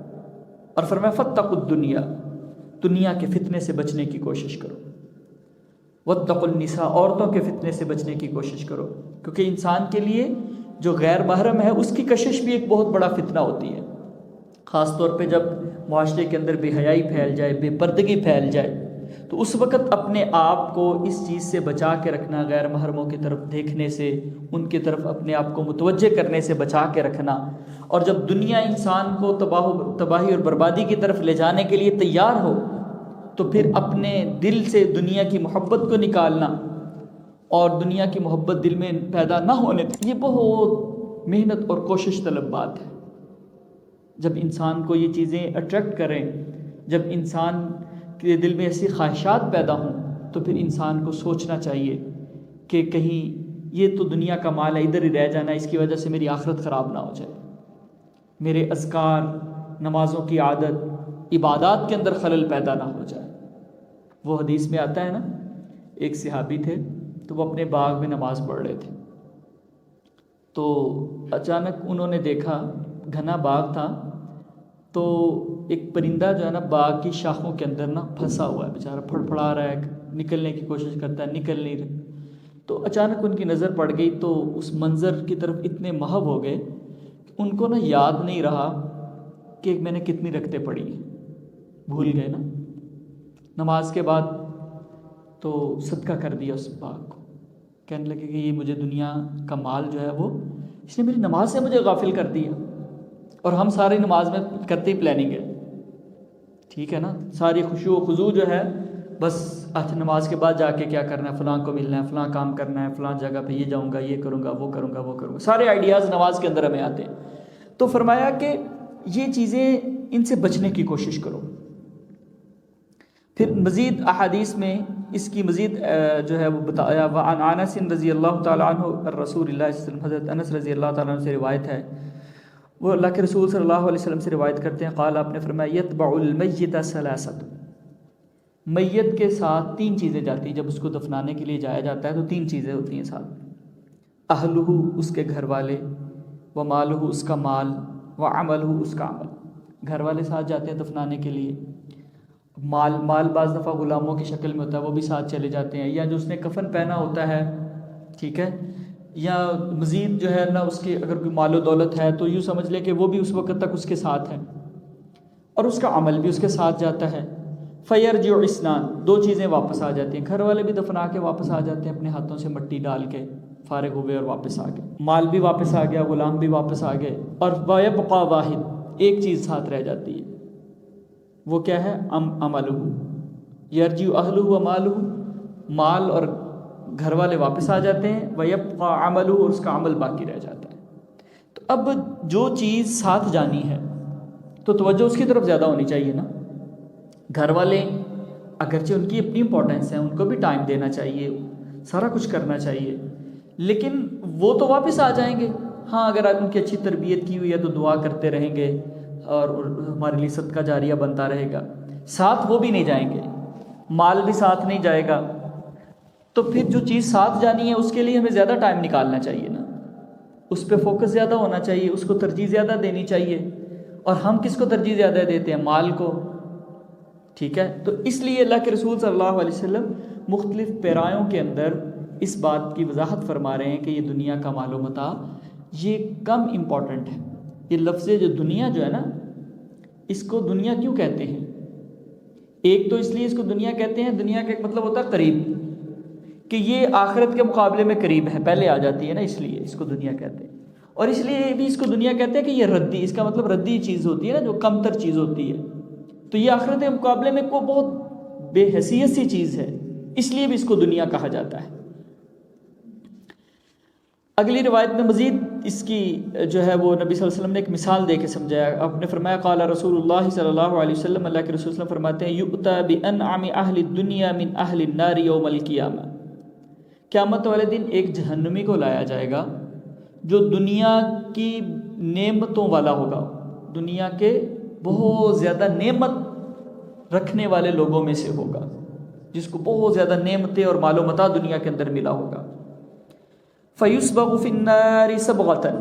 اور فرمایا فاتقوا الدنیا، دنیا کے فتنے سے بچنے کی کوشش کرو، واتقوا النساء، عورتوں کے فتنے سے بچنے کی کوشش کرو، کیونکہ انسان کے لیے جو غیر محرم ہے اس کی کشش بھی ایک بہت بڑا فتنہ ہوتی ہے، خاص طور پہ جب معاشرے کے اندر بے حیائی پھیل جائے، بے پردگی پھیل جائے، تو اس وقت اپنے آپ کو اس چیز سے بچا کے رکھنا، غیر محرموں کی طرف دیکھنے سے، ان کی طرف اپنے آپ کو متوجہ کرنے سے بچا کے رکھنا۔ اور جب دنیا انسان کو تباہی اور بربادی کی طرف لے جانے کے لیے تیار ہو، تو پھر اپنے دل سے دنیا کی محبت کو نکالنا اور دنیا کی محبت دل میں پیدا نہ ہونے، یہ بہت محنت اور کوشش طلب بات ہے۔ جب انسان کو یہ چیزیں اٹریکٹ کریں، جب انسان کے دل میں ایسی خواہشات پیدا ہوں، تو پھر انسان کو سوچنا چاہیے کہ کہیں یہ تو دنیا کا مال ہے، ادھر ہی رہ جانا، اس کی وجہ سے میری آخرت خراب نہ ہو جائے، میرے اذکار، نمازوں کی عادت، عبادات کے اندر خلل پیدا نہ ہو جائے۔ وہ حدیث میں آتا ہے نا، ایک صحابی تھے تو وہ اپنے باغ میں نماز پڑھ رہے تھے، تو اچانک انہوں نے دیکھا، گھنا باغ تھا، تو ایک پرندہ جو ہے نا باغ کی شاخوں کے اندر نا پھنسا ہوا ہے، بیچارہ پھڑپھڑا رہا ہے، نکلنے کی کوشش کرتا ہے، نکل نہیں رہا۔ تو اچانک ان کی نظر پڑ گئی، تو اس منظر کی طرف اتنے محو ہو گئے کہ ان کو نا یاد نہیں رہا کہ میں نے کتنی رکعتیں پڑھی ہیں، بھول گئے نا۔ نماز کے بعد تو صدقہ کر دیا اس باغ کو، کہنے لگے کہ یہ مجھے دنیا کا مال جو ہے وہ اس نے میری نماز سے مجھے غافل کر دیا، اور ہم ساری نماز میں کرتے ہی پلاننگ ہے، ٹھیک ہے نا، ساری خشوع و خضوع جو ہے بس نماز کے بعد جا کے کیا کرنا ہے، فلاں کو ملنا ہے، فلاں کام کرنا ہے، فلاں جگہ پہ یہ جاؤں گا، یہ کروں گا، وہ کروں گا، وہ کروں گا، سارے آئیڈیاز نماز کے اندر ہمیں آتے ہیں۔ تو فرمایا کہ یہ چیزیں ان سے بچنے کی کوشش کرو۔ پھر مزید احادیث میں اس کی مزید جو ہے وہ بتایا، وعن انس رضی اللہ تعالیٰ عنہ رسول اللہ صلی اللہ علیہ وسلم، حضرت انس رضی اللہ تعالیٰ عنہ سے روایت ہے، وہ اللہ کے رسول صلی اللہ علیہ وسلم سے روایت کرتے ہیں، قال، آپ نے فرمایا، یتبع المیت ثلاثۃ، میت کے ساتھ تین چیزیں جاتی ہیں، جب اس کو دفنانے کے لیے جایا جاتا ہے تو تین چیزیں ہوتی ہیں ساتھ، اہلہ، اس کے گھر والے، ومالہ، اس کا مال، وعملہ، اس کا عمل۔ گھر والے ساتھ جاتے ہیں دفنانے کے لیے، مال بعض دفعہ غلاموں کی شکل میں ہوتا ہے، وہ بھی ساتھ چلے جاتے ہیں، یا جو اس نے کفن پہنا ہوتا ہے، ٹھیک ہے، یا مزید جو ہے نا اس کے اگر کوئی مال و دولت ہے تو یوں سمجھ لے کہ وہ بھی اس وقت تک اس کے ساتھ ہے، اور اس کا عمل بھی اس کے ساتھ جاتا ہے۔ فیرجع اثنان، دو چیزیں واپس آ جاتی ہیں، گھر والے بھی دفنا کے واپس آ جاتے ہیں اپنے ہاتھوں سے مٹی ڈال کے، فارغ ہوئے اور واپس آ گئے، مال بھی واپس آ گیا، غلام بھی واپس آ گئے، اور وَيَبْقَى واحد، ایک چیز ساتھ رہ جاتی ہے، وہ کیا ہے؟ عملہ یرجع اہلہ ومالہ، مال اور گھر والے واپس آ جاتے ہیں، وَيَبْقَى عملہ، اور اس کا عمل باقی رہ جاتا ہے۔ تو اب جو چیز ساتھ جانی ہے تو توجہ اس کی طرف زیادہ ہونی چاہیے نا۔ گھر والے اگرچہ ان کی اپنی امپورٹنس ہے، ان کو بھی ٹائم دینا چاہیے، سارا کچھ کرنا چاہیے، لیکن وہ تو واپس آ جائیں گے۔ ہاں اگر ان کی اچھی تربیت کی ہوئی ہے تو دعا کرتے رہیں گے اور ہمارے لیے صدقہ جاریہ بنتا رہے گا، ساتھ وہ بھی نہیں جائیں گے، مال بھی ساتھ نہیں جائے گا، تو پھر جو چیز ساتھ جانی ہے اس کے لیے ہمیں زیادہ ٹائم نکالنا چاہیے نا، اس پہ فوکس زیادہ ہونا چاہیے، اس کو ترجیح زیادہ دینی چاہیے۔ اور ہم کس کو ترجیح زیادہ دیتے ہیں؟ مال کو، ٹھیک ہے۔ تو اس لیے اللہ کے رسول صلی اللہ علیہ وسلم مختلف پیرایوں کے اندر اس بات کی وضاحت فرما رہے ہیں کہ یہ دنیا کا مال و متاع یہ کم امپورٹنٹ ہے۔ یہ لفظ جو دنیا جو ہے نا، اس کو دنیا کیوں کہتے ہیں؟ ایک تو اس لیے اس کو دنیا کہتے ہیں، دنیا کا ایک مطلب ہوتا ہے قریب، کہ یہ آخرت کے مقابلے میں قریب ہے، پہلے آ جاتی ہے نا، اس لیے اس کو دنیا کہتے ہیں۔ اور اس لیے بھی اس کو دنیا کہتے ہیں کہ یہ ردی، اس کا مطلب ردی چیز ہوتی ہے نا، جو کم تر چیز ہوتی ہے، تو یہ آخرت کے مقابلے میں کوئی بہت بے حیثیت سی چیز ہے، اس لیے بھی اس کو دنیا کہا جاتا ہے۔ اگلی روایت میں مزید اس کی جو ہے وہ نبی صلی اللہ علیہ وسلم نے ایک مثال دے کے سمجھایا۔ آپ نے فرمایا قال رسول اللہ صلی اللہ علیہ وسلم، اللہ کے رسول صلی اللہ علیہ وسلم فرماتے ہیں یؤتی بانعم اہل الدنیا من اہل النار یوم القیامہ، قیامت والے دن ایک جہنمی کو لایا جائے گا جو دنیا کی نعمتوں والا ہوگا، دنیا کے بہت زیادہ نعمت رکھنے والے لوگوں میں سے ہوگا، جس کو بہت زیادہ نعمتیں اور مال و متاع دنیا کے اندر ملا ہوگا۔ فَيُسْبَغُ فِي النَّارِ سَبْغَةً،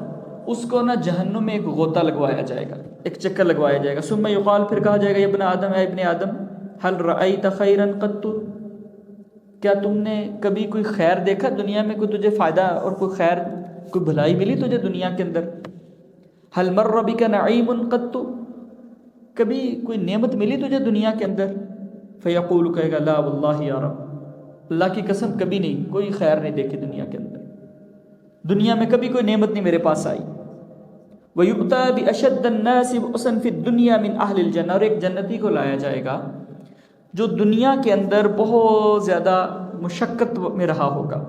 اس کو نا جہنم میں ایک غوطہ لگوایا جائے گا، ایک چکر لگوایا جائے گا۔ ثم يقال، پھر کہا جائے گا، یا ابن آدم، اے ابن آدم، هل رأيت خيرا قط، کیا تم نے کبھی کوئی خیر دیکھا دنیا میں؟ کوئی تجھے فائدہ اور کوئی خیر، کوئی بھلائی ملی تجھے دنیا کے اندر؟ هل مر بك نعيم قط، کبھی کوئی نعمت ملی تجھے دنیا کے اندر؟ فیقول، کہے گا لا واللہ یا رب، اللہ کی قسم کبھی نہیں، کوئی خیر نہیں دیکھی دنیا کے اندر، دنیا میں کبھی کوئی نعمت نہیں میرے پاس آئی۔ وَيُؤْتَى بِأَشَدَّ النَّاسِ بُؤْسًا فِي الدُّنْيَا مِنْ أَهْلِ الْجَنَّةِ، اور ایک جنتی کو لایا جائے گا جو دنیا کے اندر بہت زیادہ مشقت میں رہا ہوگا،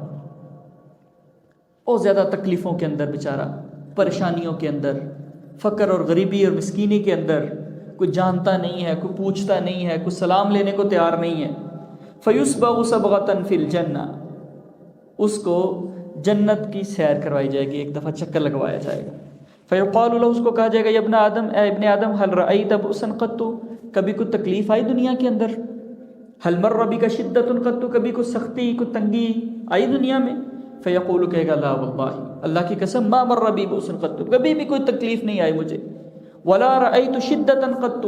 بہت زیادہ تکلیفوں کے اندر، بیچارہ پریشانیوں کے اندر، فقر اور غریبی اور مسکینی کے اندر، کوئی جانتا نہیں ہے، کوئی پوچھتا نہیں ہے، کوئی سلام لینے کو تیار نہیں ہے۔ فَيُسْبَغُ سَبْغَةً فِي الْجَنَّةِ، اس کو جنت کی سیر کروائی جائے گی، ایک دفعہ چکر لگوایا جائے گا۔ فَيُقَالُ لَهُ، اس کو کہا جائے گا، یا ابن آدم، اے ابن آدم، هل رأيت بؤسا قط، کبھی کوئی تکلیف آئی دنیا کے اندر؟ هل مر بك شدة قط، کبھی کوئی سختی، کوئی تنگی آئی دنیا میں؟ فیقول، کہے گا لا واللہ، اللہ کی قسم، ما مر بی بؤس قط، کبھی بھی کوئی تکلیف نہیں آئی مجھے، ولا رأيت شدة قط،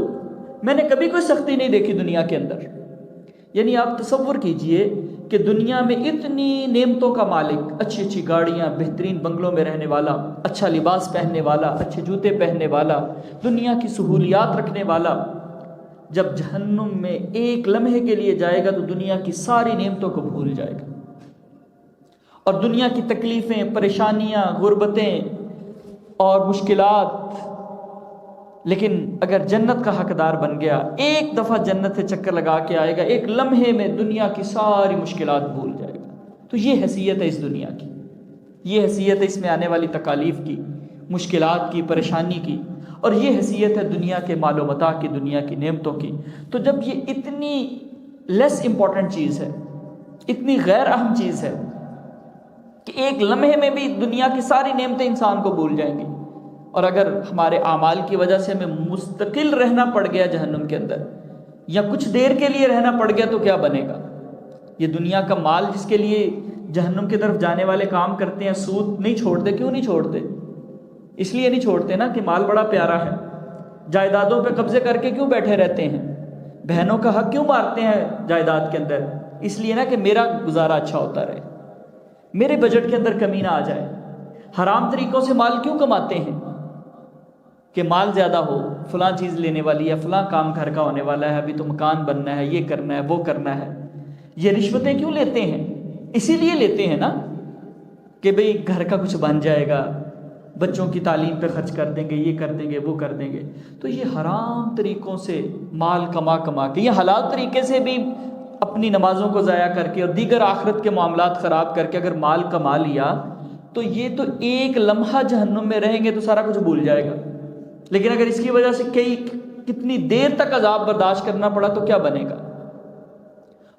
میں نے کبھی کوئی سختی نہیں دیکھی دنیا کے اندر۔ یعنی آپ تصور کیجئے کہ دنیا میں اتنی نعمتوں کا مالک، اچھی اچھی گاڑیاں، بہترین بنگلوں میں رہنے والا، اچھا لباس پہننے والا، اچھے جوتے پہننے والا، دنیا کی سہولیات رکھنے والا، جب جہنم میں ایک لمحے کے لیے جائے گا تو دنیا کی ساری نعمتوں کو بھول جائے گا، اور دنیا کی تکلیفیں، پریشانیاں، غربتیں اور مشکلات۔ لیکن اگر جنت کا حقدار بن گیا، ایک دفعہ جنت سے چکر لگا کے آئے گا، ایک لمحے میں دنیا کی ساری مشکلات بھول جائے گا۔ تو یہ حیثیت ہے اس دنیا کی، یہ حیثیت ہے اس میں آنے والی تکالیف کی، مشکلات کی، پریشانی کی، اور یہ حیثیت ہے دنیا کے مال و متاع کی، دنیا کی نعمتوں کی۔ تو جب یہ اتنی لیس امپورٹنٹ چیز ہے، اتنی غیر اہم چیز ہے کہ ایک لمحے میں بھی دنیا کی ساری نعمتیں انسان کو بھول جائیں گی، اور اگر ہمارے اعمال کی وجہ سے ہمیں مستقل رہنا پڑ گیا جہنم کے اندر، یا کچھ دیر کے لیے رہنا پڑ گیا، تو کیا بنے گا؟ یہ دنیا کا مال جس کے لیے جہنم کی طرف جانے والے کام کرتے ہیں، سود نہیں چھوڑتے، کیوں نہیں چھوڑتے؟ اس لیے نہیں چھوڑتے نا کہ مال بڑا پیارا ہے۔ جائیدادوں پہ قبضے کر کے کیوں بیٹھے رہتے ہیں؟ بہنوں کا حق کیوں مارتے ہیں جائیداد کے اندر؟ اس لیے نا کہ میرا گزارا اچھا ہوتا رہے، میرے بجٹ کے اندر کمی نہ آ جائے۔ حرام طریقوں سے مال کیوں کماتے ہیں؟ کہ مال زیادہ ہو، فلاں چیز لینے والی ہے، فلاں کام گھر کا ہونے والا ہے، ابھی تو مکان بننا ہے، یہ کرنا ہے، وہ کرنا ہے۔ یہ رشوتیں کیوں لیتے ہیں؟ اسی لیے لیتے ہیں نا کہ بھئی گھر کا کچھ بن جائے گا، بچوں کی تعلیم پہ خرچ کر دیں گے، یہ کر دیں گے، وہ کر دیں گے. تو یہ حرام طریقوں سے مال کما کے، یہ حلال طریقے سے بھی اپنی نمازوں کو ضائع کر کے اور دیگر آخرت کے معاملات خراب کر کے اگر مال کما لیا تو یہ تو ایک لمحہ جہنم میں رہیں گے تو سارا کچھ بھول جائے گا. لیکن اگر اس کی وجہ سے کتنی دیر تک عذاب برداشت کرنا پڑا تو کیا بنے گا؟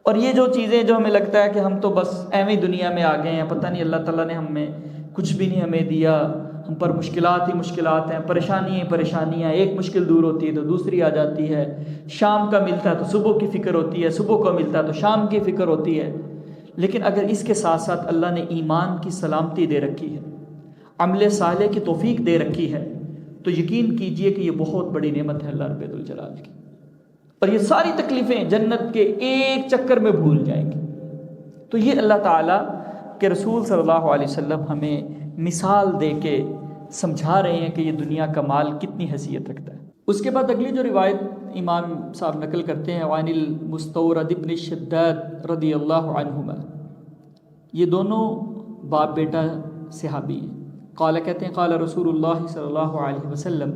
اور یہ جو چیزیں جو ہمیں لگتا ہے کہ ہم تو بس ایویں دنیا میں آ گئے ہیں، پتہ نہیں اللہ تعالیٰ نے ہمیں کچھ بھی نہیں ہمیں دیا، ہم پر مشکلات ہی مشکلات ہیں، پریشانیاں، ایک مشکل دور ہوتی ہے تو دوسری آ جاتی ہے، شام کا ملتا ہے تو صبح کی فکر ہوتی ہے، صبح کو ملتا ہے تو شام کی فکر ہوتی ہے. لیکن اگر اس کے ساتھ ساتھ اللہ نے ایمان کی سلامتی دے رکھی ہے، عمل صالح کی توفیق دے رکھی ہے، تو یقین کیجئے کہ یہ بہت بڑی نعمت ہے اللہ رب الجلال کی. اور یہ ساری تکلیفیں جنت کے ایک چکر میں بھول جائیں گی. تو یہ اللہ تعالیٰ کے رسول صلی اللہ علیہ وسلم ہمیں مثال دے کے سمجھا رہے ہیں کہ یہ دنیا کا مال کتنی حیثیت رکھتا ہے. اس کے بعد اگلی جو روایت امام صاحب نقل کرتے ہیں، عن المستورد ابن شداد رضی اللہ عنہما، یہ دونوں باپ بیٹا صحابی ہیں. قال کہتے ہیں قال رسول اللہ صلی اللہ علیہ وسلم،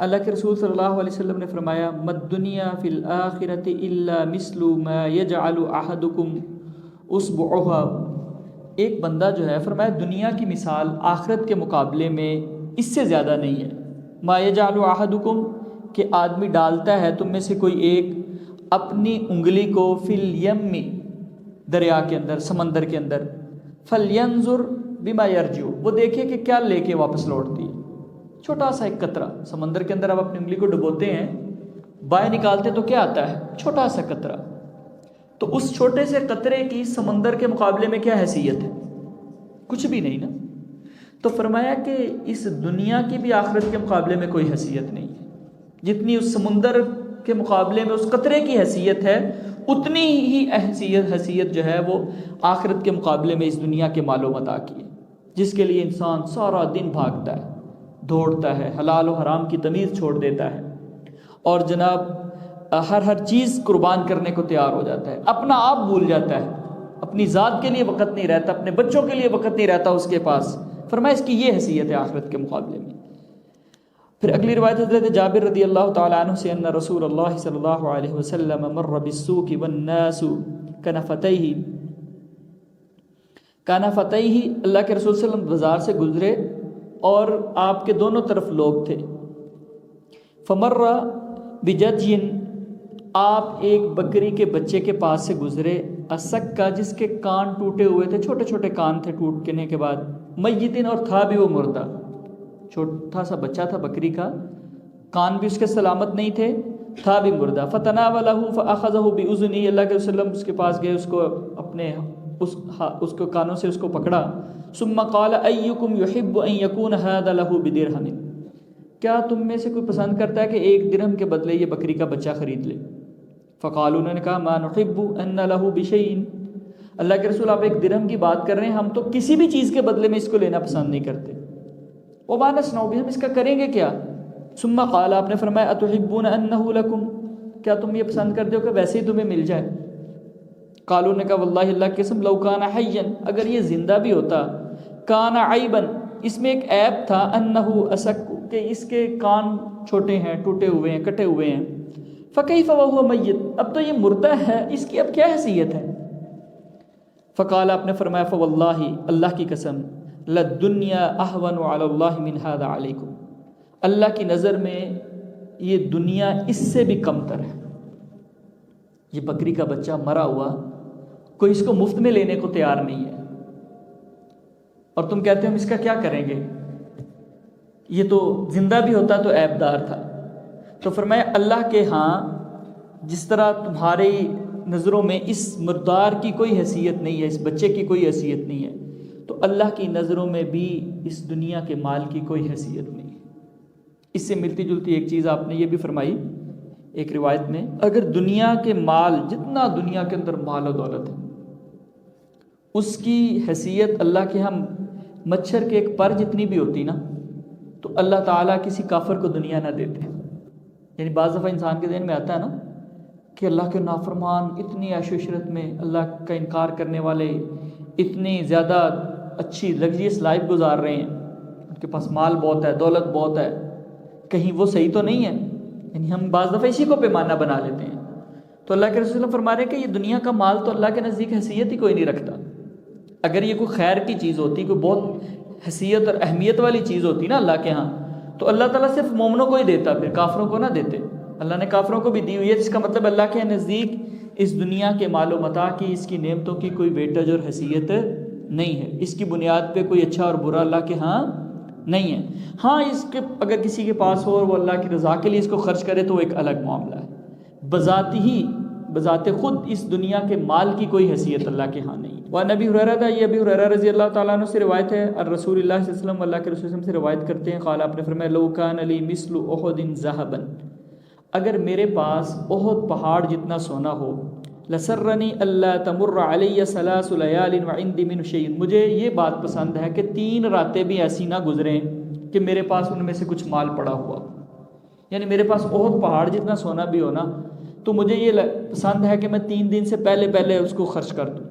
اللہ کے رسول صلی اللہ علیہ وسلم نے فرمایا، مد دنیا فی الآخرۃ الا مثل ما یجعل احدکم اصبعها، ایک بندہ جو ہے فرمایا دنیا کی مثال آخرت کے مقابلے میں اس سے زیادہ نہیں ہے. ما یجعل احدکم، کہ آدمی ڈالتا ہے تم میں سے کوئی ایک اپنی انگلی کو فی الیم، دریا کے اندر، سمندر کے اندر، فلینظر بما یرجع، وہ دیکھے کہ کیا لے کے واپس لوٹتی ہے. چھوٹا سا ایک قطرہ سمندر کے اندر آپ اپنی انگلی کو ڈبوتے ہیں، باہر نکالتے تو کیا آتا ہے؟ چھوٹا سا قطرہ. تو اس چھوٹے سے قطرے کی سمندر کے مقابلے میں کیا حیثیت ہے؟ کچھ بھی نہیں نا. تو فرمایا کہ اس دنیا کی بھی آخرت کے مقابلے میں کوئی حیثیت نہیں ہے. جتنی اس سمندر کے مقابلے میں اس قطرے کی حیثیت ہے، اتنی ہی حیثیت جو ہے وہ آخرت کے مقابلے میں اس دنیا کے مال و متاع کی ہے، جس کے لیے انسان سارا دن بھاگتا ہے، دوڑتا ہے، حلال و حرام کی تمیز چھوڑ دیتا ہے، اور جناب ہر چیز قربان کرنے کو تیار ہو جاتا ہے، اپنا آپ بھول جاتا ہے، اپنی ذات کے لیے وقت نہیں رہتا، اپنے بچوں کے لیے وقت نہیں رہتا اس کے پاس. فرمایا اس کی یہ حیثیت ہے آخرت کے مقابلے میں. پھر اگلی روایت حضرت جابر رضی اللہ تعالیٰ عنہ سے، ان رسول اللہ صلی اللہ علیہ وسلم مر بالسوق والناس کنفتیہ، اللہ کے رسول صلی اللہ علیہ وسلم بازار سے گزرے اور آپ کے دونوں طرف لوگ تھے. فمر بجدی، آپ ایک بکری کے بچے کے پاس سے گزرے، اسک کا، جس کے کان ٹوٹے ہوئے تھے، چھوٹے چھوٹے کان تھے ٹوٹنے کے بعد، میتن، اور تھا بھی وہ مردہ، چھوٹا سا بچہ تھا بکری کا، کان بھی اس کے سلامت نہیں تھے، تھا بھی مردہ. فتناولہ فاخذہ باذنہ، اللہ کے وسلم اس کے پاس گئے، اس کو اپنے اس کو کانوں سے اس کو پکڑا. ثم قال ایکم یحب ان یکون ھذا لہ بدرہم، کیا تم میں سے کوئی پسند کرتا ہے کہ ایک درہم کے بدلے یہ بکری کا بچہ خرید لے؟ فقالوا، انہوں نے کہا ما نحب ان لہ بشیء، اللہ کے رسول آپ ایک درہم کی بات کر رہے ہیں، ہم تو کسی بھی چیز کے بدلے میں اس کو لینا پسند نہیں کرتے. وما نصنع بہ، ہم اس کا کریں گے کیا؟ ثم قال، آپ نے فرمایا اتحبون انہ لکم، کیا تم یہ پسند کرتے ہو کہ ویسے ہی تمہیں مل جائے؟ قالوا نے کہا واللہ، اللہ کی قسم، لو کان حیا، اگر یہ زندہ بھی ہوتا، کان عیبا، اس میں ایک عیب تھا، انہ اسک، کہ اس کے کان چھوٹے ہیں، ٹوٹے ہوئے ہیں، کٹے ہوئے ہیں. فکیف وہو میت، اب تو یہ مردہ ہے، اس کی اب کیا حیثیت ہے؟ فقال، آپ نے فرمایا فواللہ، اللہ کی قسم، للدنیا اہون علی اللہ من ھذا علیکم، اللہ کی نظر میں یہ دنیا اس سے بھی کم تر ہے. یہ بکری کا بچہ مرا ہوا، کوئی اس کو مفت میں لینے کو تیار نہیں ہے، اور تم کہتے ہو ہم اس کا کیا کریں گے؟ یہ تو زندہ بھی ہوتا تو عیب دار تھا. تو فرمایا اللہ کے ہاں جس طرح تمہاری نظروں میں اس مردار کی کوئی حیثیت نہیں ہے، اس بچے کی کوئی حیثیت نہیں ہے، تو اللہ کی نظروں میں بھی اس دنیا کے مال کی کوئی حیثیت نہیں ہے. اس سے ملتی جلتی ایک چیز آپ نے یہ بھی فرمائی ایک روایت میں، اگر دنیا کے مال، جتنا دنیا کے اندر مال و دولت ہے، اس کی حیثیت اللہ کے ہم مچھر کے ایک پر جتنی بھی ہوتی نا، تو اللہ تعالیٰ کسی کافر کو دنیا نہ دیتے. یعنی بعض دفعہ انسان کے ذہن میں آتا ہے نا کہ اللہ کے نافرمان اتنی عیش و عشرت میں، اللہ کا انکار کرنے والے اتنی زیادہ اچھی لگژریس لائف گزار رہے ہیں، ان کے پاس مال بہت ہے، دولت بہت ہے، کہیں وہ صحیح تو نہیں ہے؟ یعنی ہم بعض دفعہ اسی کو پیمانہ بنا لیتے ہیں۔ تو اللہ کے رسول اللہ فرما رہے ہیں کہ یہ دنیا کا مال تو اللہ کے نزدیک حیثیت ہی کوئی نہیں رکھتا۔ اگر یہ کوئی خیر کی چیز ہوتی، کوئی بہت حیثیت اور اہمیت والی چیز ہوتی نا اللہ کے ہاں، تو اللہ تعالیٰ صرف مومنوں کو ہی دیتا، پھر کافروں کو نہ دیتے۔ اللہ نے کافروں کو بھی دی ہوئی ہے، جس کا مطلب اللہ کے نزدیک اس دنیا کے مال و متاع کی، اس کی نعمتوں کی کوئی ویٹیج اور حیثیت نہیں ہے، اس کی بنیاد پہ کوئی اچھا اور برا اللہ کے ہاں نہیں ہے۔ ہاں اس کے اگر کسی کے پاس ہو اور وہ اللہ کی رضا کے لیے اس کو خرچ کرے تو وہ ایک الگ معاملہ ہے، بذات خود اس دنیا کے مال کی کوئی حیثیت اللہ کے ہاں نہیں۔ وعن ابی ہریرہ، یہ ابی ہریرہ رضی اللہ تعالیٰ عنہ سے روایت ہے، الرسول اللہ صلی اللہ علیہ وسلم، اللہ کے رسول صلی اللہ علیہ وسلم سے روایت کرتے ہیں، قال، آپ نے فرمایا، لو کان لی مثل احد ذهبا، اگر میرے پاس احد پہاڑ جتنا سونا ہو، لسرنی اللہ تمر علی ثلاث لیال وعندی من شیء، مجھے یہ بات پسند ہے کہ 3 راتیں بھی ایسی نہ گزریں کہ میرے پاس ان میں سے کچھ مال پڑا ہوا، یعنی میرے پاس احد پہاڑ جتنا سونا بھی ہو نا، تو مجھے یہ پسند ہے کہ میں 3 دن سے پہلے اس کو خرچ کر دوں۔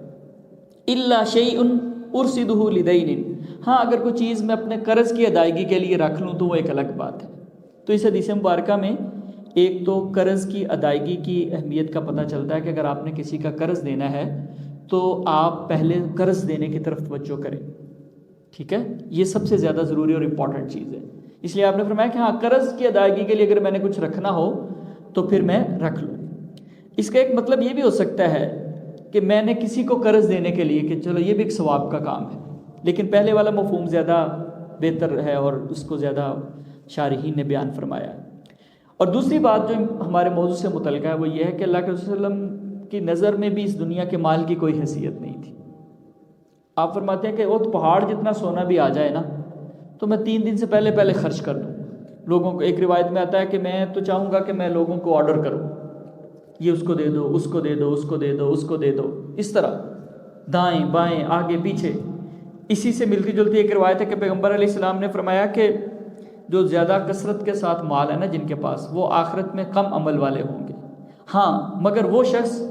الا شیء ارصدہ لدین، ہاں اگر کوئی چیز میں اپنے قرض کی ادائیگی کے لیے رکھ لوں تو وہ ایک الگ بات ہے۔ تو اس حدیث مبارکہ میں ایک تو قرض کی ادائیگی کی اہمیت کا پتہ چلتا ہے کہ اگر آپ نے کسی کا قرض دینا ہے تو آپ پہلے قرض دینے کی طرف توجہ کریں، ٹھیک ہے؟ یہ سب سے زیادہ ضروری اور امپورٹنٹ چیز ہے۔ اس لیے آپ نے فرمایا کہ ہاں قرض کی ادائیگی کے لیے اگر میں نے کچھ رکھنا ہو تو پھر میں رکھ لوں۔ اس کا ایک مطلب یہ بھی ہو سکتا ہے کہ میں نے کسی کو قرض دینے کے لیے کہ چلو یہ بھی ایک ثواب کا کام ہے، لیکن پہلے والا مفہوم زیادہ بہتر ہے اور اس کو زیادہ شارحین نے بیان فرمایا ہے۔ اور دوسری بات جو ہمارے موضوع سے متعلقہ ہے وہ یہ ہے کہ اللہ کے رسول صلی اللہ علیہ وسلم کی نظر میں بھی اس دنیا کے مال کی کوئی حیثیت نہیں تھی۔ آپ فرماتے ہیں کہ وہ پہاڑ جتنا سونا بھی آ جائے نا تو میں 3 دن سے پہلے خرچ کر دوں لوگوں کو۔ ایک روایت میں آتا ہے کہ میں تو چاہوں گا کہ میں لوگوں کو آرڈر کروں، یہ اس کو دے دو، اس کو دے دو، اس کو دے دو، اس کو دے دو، اس طرح دائیں بائیں آگے پیچھے۔ اسی سے ملتی جلتی ایک روایت ہے کہ پیغمبر علیہ السلام نے فرمایا کہ جو زیادہ کثرت کے ساتھ مال ہے نا جن کے پاس، وہ آخرت میں کم عمل والے ہوں گے، ہاں مگر وہ شخص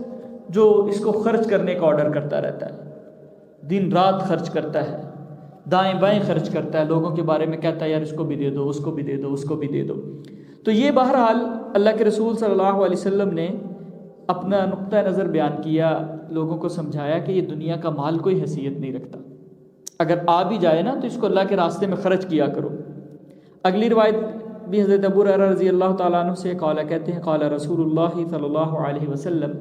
جو اس کو خرچ کرنے کا آرڈر کرتا رہتا ہے، دن رات خرچ کرتا ہے، دائیں بائیں خرچ کرتا ہے، لوگوں کے بارے میں کہتا ہے یار اس کو بھی دے دو، اس کو بھی دے دو، اس کو بھی دے دو۔ تو یہ بہرحال اللہ کے رسول صلی اللہ علیہ وسلم نے اپنا نقطہ نظر بیان کیا، لوگوں کو سمجھایا کہ یہ دنیا کا مال کوئی حیثیت نہیں رکھتا، اگر آ بھی جائے نا تو اس کو اللہ کے راستے میں خرچ کیا کرو۔ اگلی روایت بھی حضرت ابو ہریرہ رضی اللہ تعالیٰ عنہ سے قال، کہتے ہیں قال رسول اللہ صلی اللہ علیہ وسلم،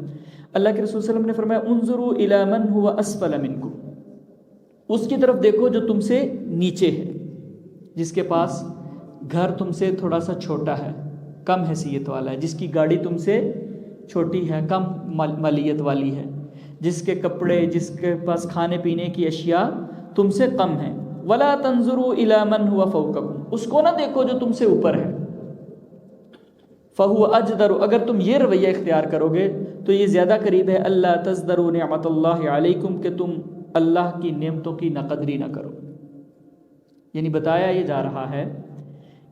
اللہ کے رسول صلی اللہ علیہ وسلم نے فرمایا، انظروا الی من هو اسفل منکم، اس کی طرف دیکھو جو تم سے نیچے ہے، جس کے پاس گھر تم سے تھوڑا سا چھوٹا ہے، کم حیثیت والا ہے، جس کی گاڑی تم سے چھوٹی ہے، کم مالیت والی ہے، جس کے کپڑے، جس کے پاس کھانے پینے کی اشیاء تم سے کم ہیں۔ ولا تنظروا الی من هو فوقکم، اس کو نہ دیکھو جو تم سے اوپر ہے۔ فهو اجدر، اگر تم یہ رویہ اختیار کرو گے تو یہ زیادہ قریب ہے اللہ تزدروا نعمت اللہ علیکم، کہ تم اللہ کی نعمتوں کی ناقدری نہ کرو۔ یعنی بتایا یہ جا رہا ہے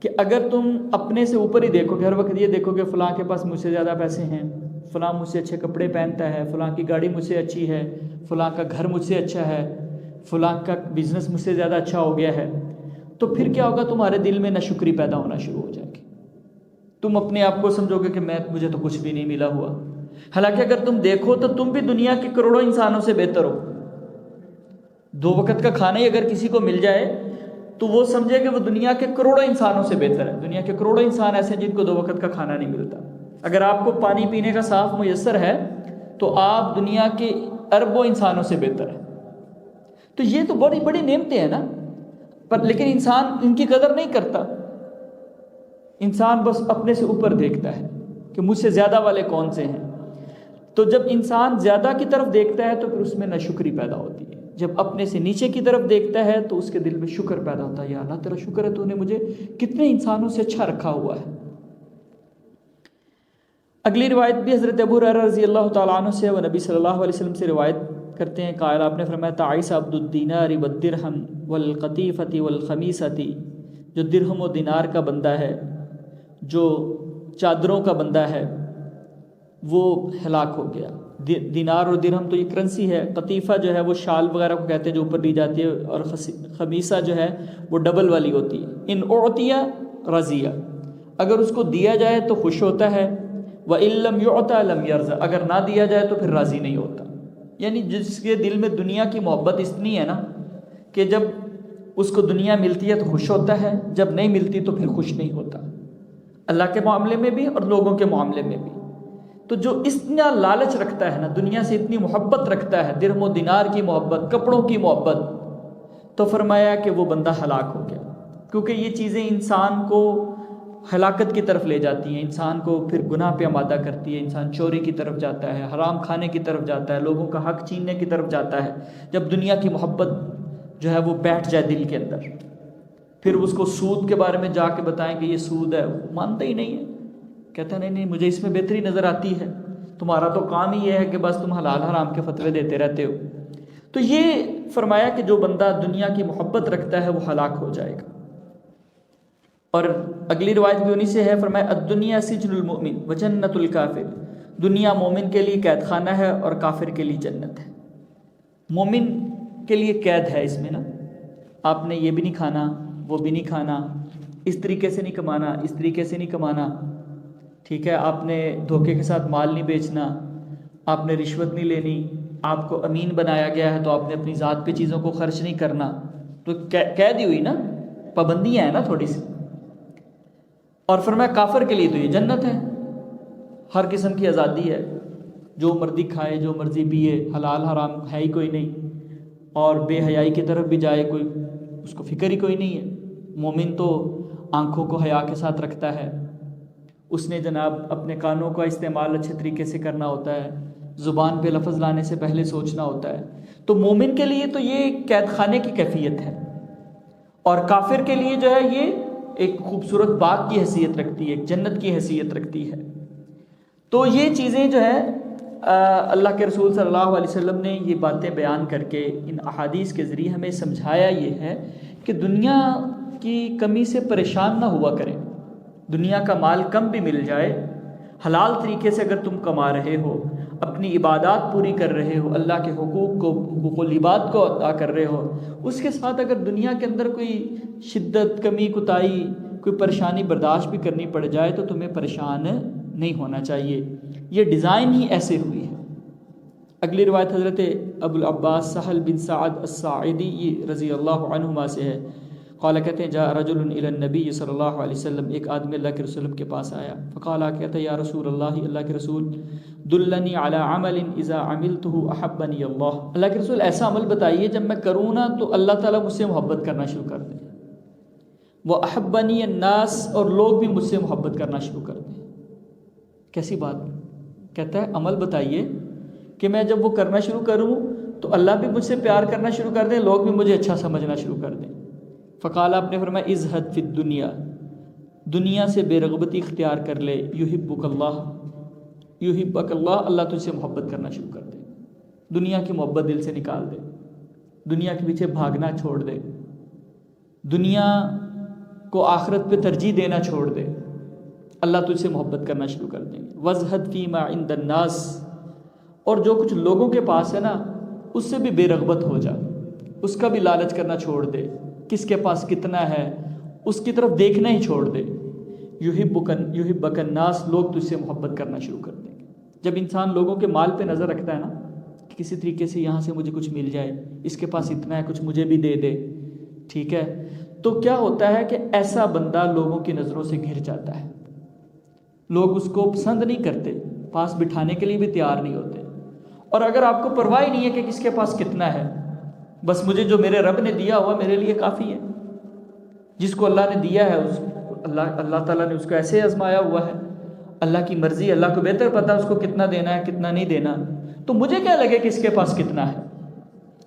کہ اگر تم اپنے سے اوپر ہی دیکھو گے، ہر وقت یہ دیکھو گے فلاں کے پاس مجھ سے زیادہ پیسے ہیں، فلاں مجھ سے اچھے کپڑے پہنتا ہے، فلاں کی گاڑی مجھ سے اچھی ہے، فلاں کا گھر مجھ سے اچھا ہے، فلاں کا بزنس مجھ سے زیادہ اچھا ہو گیا ہے، تو پھر کیا ہوگا؟ تمہارے دل میں ناشکری پیدا ہونا شروع ہو جائے گی۔ تم اپنے آپ کو سمجھو گے کہ مجھے تو کچھ بھی نہیں ملا ہوا، حالانکہ اگر تم دیکھو تو تم بھی دنیا کے کروڑوں انسانوں سے بہتر ہو۔ 2 وقت کا کھانا ہی اگر کسی کو مل جائے تو وہ سمجھے کہ وہ دنیا کے کروڑوں انسانوں سے بہتر ہے۔ دنیا کے کروڑوں انسان ایسے ہیں جن کو 2 وقت کا کھانا نہیں ملتا۔ اگر آپ کو پانی پینے کا صاف میسر ہے تو آپ دنیا کے اربوں انسانوں سے بہتر ہیں۔ تو یہ تو بڑی بڑی نعمتیں ہیں نا، پر لیکن انسان ان کی قدر نہیں کرتا۔ انسان بس اپنے سے اوپر دیکھتا ہے کہ مجھ سے زیادہ والے کون سے ہیں۔ تو جب انسان زیادہ کی طرف دیکھتا ہے تو پھر اس میں ناشکری پیدا ہوتی ہے، جب اپنے سے نیچے کی طرف دیکھتا ہے تو اس کے دل میں شکر پیدا ہوتا ہے، یا اللہ تیرا شکر ہے تو نے مجھے کتنے انسانوں سے اچھا رکھا ہوا ہے۔ اگلی روایت بھی حضرت ابو ہریرہ رضی اللہ تعالیٰ عنہ سے، وہ نبی صلی اللہ علیہ وسلم سے روایت کرتے ہیں، قائل آپ نے فرمایا، تعیس عبد الدینار والدرہم والقطیفۃ والخمیسۃ، جو درہم و دینار کا بندہ ہے، جو چادروں کا بندہ ہے، وہ ہلاک ہو گیا۔ دینار اور درہم تو یہ کرنسی ہے، قطیفہ جو ہے وہ شال وغیرہ کو کہتے ہیں جو اوپر لی جاتی ہے، اور خمیسہ جو ہے وہ ڈبل والی ہوتی ہے۔ ان اعطیہ رضیہ، اگر اس کو دیا جائے تو خوش ہوتا ہے، وَإِن لَّمْ يُعْطَ لَمْ يَرْضَ، اگر نہ دیا جائے تو پھر راضی نہیں ہوتا۔ یعنی جس کے دل میں دنیا کی محبت اتنی ہے نا کہ جب اس کو دنیا ملتی ہے تو خوش ہوتا ہے، جب نہیں ملتی تو پھر خوش نہیں ہوتا، اللہ کے معاملے میں بھی اور لوگوں کے معاملے میں بھی۔ تو جو اتنا لالچ رکھتا ہے نا، دنیا سے اتنی محبت رکھتا ہے، درہم و دینار کی محبت، کپڑوں کی محبت، تو فرمایا کہ وہ بندہ ہلاک ہو گیا، کیونکہ یہ چیزیں انسان کو ہلاکت کی طرف لے جاتی ہیں، انسان کو پھر گناہ پہ آمادہ کرتی ہے، انسان چوری کی طرف جاتا ہے، حرام کھانے کی طرف جاتا ہے، لوگوں کا حق چھیننے کی طرف جاتا ہے، جب دنیا کی محبت جو ہے وہ بیٹھ جائے دل کے اندر۔ پھر اس کو سود کے بارے میں جا کے بتائیں کہ یہ سود ہے، وہ مانتا ہی نہیں ہے، کہتا ہے نہیں مجھے اس میں بہتری نظر آتی ہے، تمہارا تو کام ہی یہ ہے کہ بس تم حلال حرام کے فتوے دیتے رہتے ہو۔ تو یہ فرمایا کہ جو بندہ دنیا کی محبت رکھتا ہے وہ ہلاک ہو جائے گا۔ اور اگلی روایت بھی انہی سے ہے، فرمایا الدنیا سجن المؤمن وجنت الکافر، دنیا مومن کے لیے قید خانہ ہے اور کافر کے لیے جنت ہے۔ مومن کے لیے قید ہے اس میں نا، آپ نے یہ بھی نہیں کھانا، وہ بھی نہیں کھانا، اس طریقے سے نہیں کمانا، اس طریقے سے نہیں کمانا، ٹھیک ہے، آپ نے دھوکے کے ساتھ مال نہیں بیچنا، آپ نے رشوت نہیں لینی، آپ کو امین بنایا گیا ہے تو آپ نے اپنی ذات پہ چیزوں کو خرچ نہیں کرنا، تو قید ہی ہوئی نا، پابندیاں ہیں نا تھوڑی سی۔ اور فرمایا کافر کے لیے تو یہ جنت ہے، ہر قسم کی آزادی ہے، جو مرضی کھائے جو مرضی پیے، حلال حرام ہے ہی کوئی نہیں، اور بے حیائی کی طرف بھی جائے کوئی اس کو فکر ہی کوئی نہیں ہے۔ مومن تو آنکھوں کو حیا کے ساتھ رکھتا ہے، اس نے جناب اپنے کانوں کا استعمال اچھے طریقے سے کرنا ہوتا ہے، زبان پہ لفظ لانے سے پہلے سوچنا ہوتا ہے۔ تو مومن کے لیے تو یہ قید خانے کی کیفیت ہے، اور کافر کے لیے جو ہے یہ ایک خوبصورت باغ کی حیثیت رکھتی ہے، ایک جنت کی حیثیت رکھتی ہے۔ تو یہ چیزیں جو ہے اللہ کے رسول صلی اللہ علیہ وسلم نے یہ باتیں بیان کر کے ان احادیث کے ذریعے ہمیں سمجھایا یہ ہے کہ دنیا کی کمی سے پریشان نہ ہوا کریں، دنیا کا مال کم بھی مل جائے، حلال طریقے سے اگر تم کما رہے ہو، اپنی عبادات پوری کر رہے ہو، اللہ کے حقوق العباد کو ادا کر رہے ہو، اس کے ساتھ اگر دنیا کے اندر کوئی شدت، کمی، کوتاہی، کوئی پریشانی برداشت بھی کرنی پڑ جائے تو تمہیں پریشان نہیں ہونا چاہیے، یہ ڈیزائن ہی ایسے ہوئی ہے۔ اگلی روایت حضرت ابو العباس سہل بن سعد الساعدی رضی اللہ عنہما سے ہے، قال کہتے ہیں جاء رجل الی النبی صلی اللہ علیہ وسلم، ایک آدمی اللہ کے رسول کے پاس آیا، فقال کہتا ہے یا رسول اللہ، اللہ کے رسول، دلنی علی عمل اذا عملته احبنی اللہ، اللہ کے رسول ایسا عمل بتائیے جب میں کروں نا تو اللہ تعالیٰ مجھ سے محبت کرنا شروع کر دیں، وہ احبنی الناس، اور لوگ بھی مجھ سے محبت کرنا شروع کر دیں۔ کیسی بات؟ کہتا ہے عمل بتائیے کہ میں جب وہ کرنا شروع کروں تو اللہ بھی مجھ سے پیار کرنا شروع کر دیں، لوگ بھی مجھے اچھا سمجھنا شروع کر دیں۔ فقال، آپ نے فرمایا ازہد فی الدنیا، دنیا سے بے رغبتی اختیار کر لے، یحبک اللہ، یحبک اللہ، اللہ تجھ سے محبت کرنا شروع کر دے، دنیا کی محبت دل سے نکال دے، دنیا کے پیچھے بھاگنا چھوڑ دے، دنیا کو آخرت پہ ترجیح دینا چھوڑ دے، اللہ تجھ سے محبت کرنا شروع کر دیں گے۔ وزہد فیما عند الناس، اور جو کچھ لوگوں کے پاس ہے نا اس سے بھی بے رغبت ہو جا، اس کا بھی لالچ کرنا چھوڑ دے، کس کے پاس کتنا ہے اس کی طرف دیکھنا ہی چھوڑ دے۔ یحبک الناس، لوگ تجھ سے محبت کرنا شروع کر دیں گے۔ جب انسان لوگوں کے مال پہ نظر رکھتا ہے نا کہ کسی طریقے سے یہاں سے مجھے کچھ مل جائے، اس کے پاس اتنا ہے کچھ مجھے بھی دے دے، ٹھیک ہے، تو کیا ہوتا ہے کہ ایسا بندہ لوگوں کی نظروں سے گھر جاتا ہے، لوگ اس کو پسند نہیں کرتے، پاس بٹھانے کے لیے بھی تیار نہیں ہوتے۔ اور اگر آپ کو پرواہ نہیں ہے کہ کس کے پاس کتنا ہے، بس مجھے جو میرے رب نے دیا ہوا میرے لیے کافی ہے، جس کو اللہ نے دیا ہے اس کو اللہ تعالیٰ نے اس کو ایسے آزمایا ہوا ہے، اللہ کی مرضی، اللہ کو بہتر پتہ اس کو کتنا دینا ہے کتنا نہیں دینا، تو مجھے کیا لگے کہ اس کے پاس کتنا ہے۔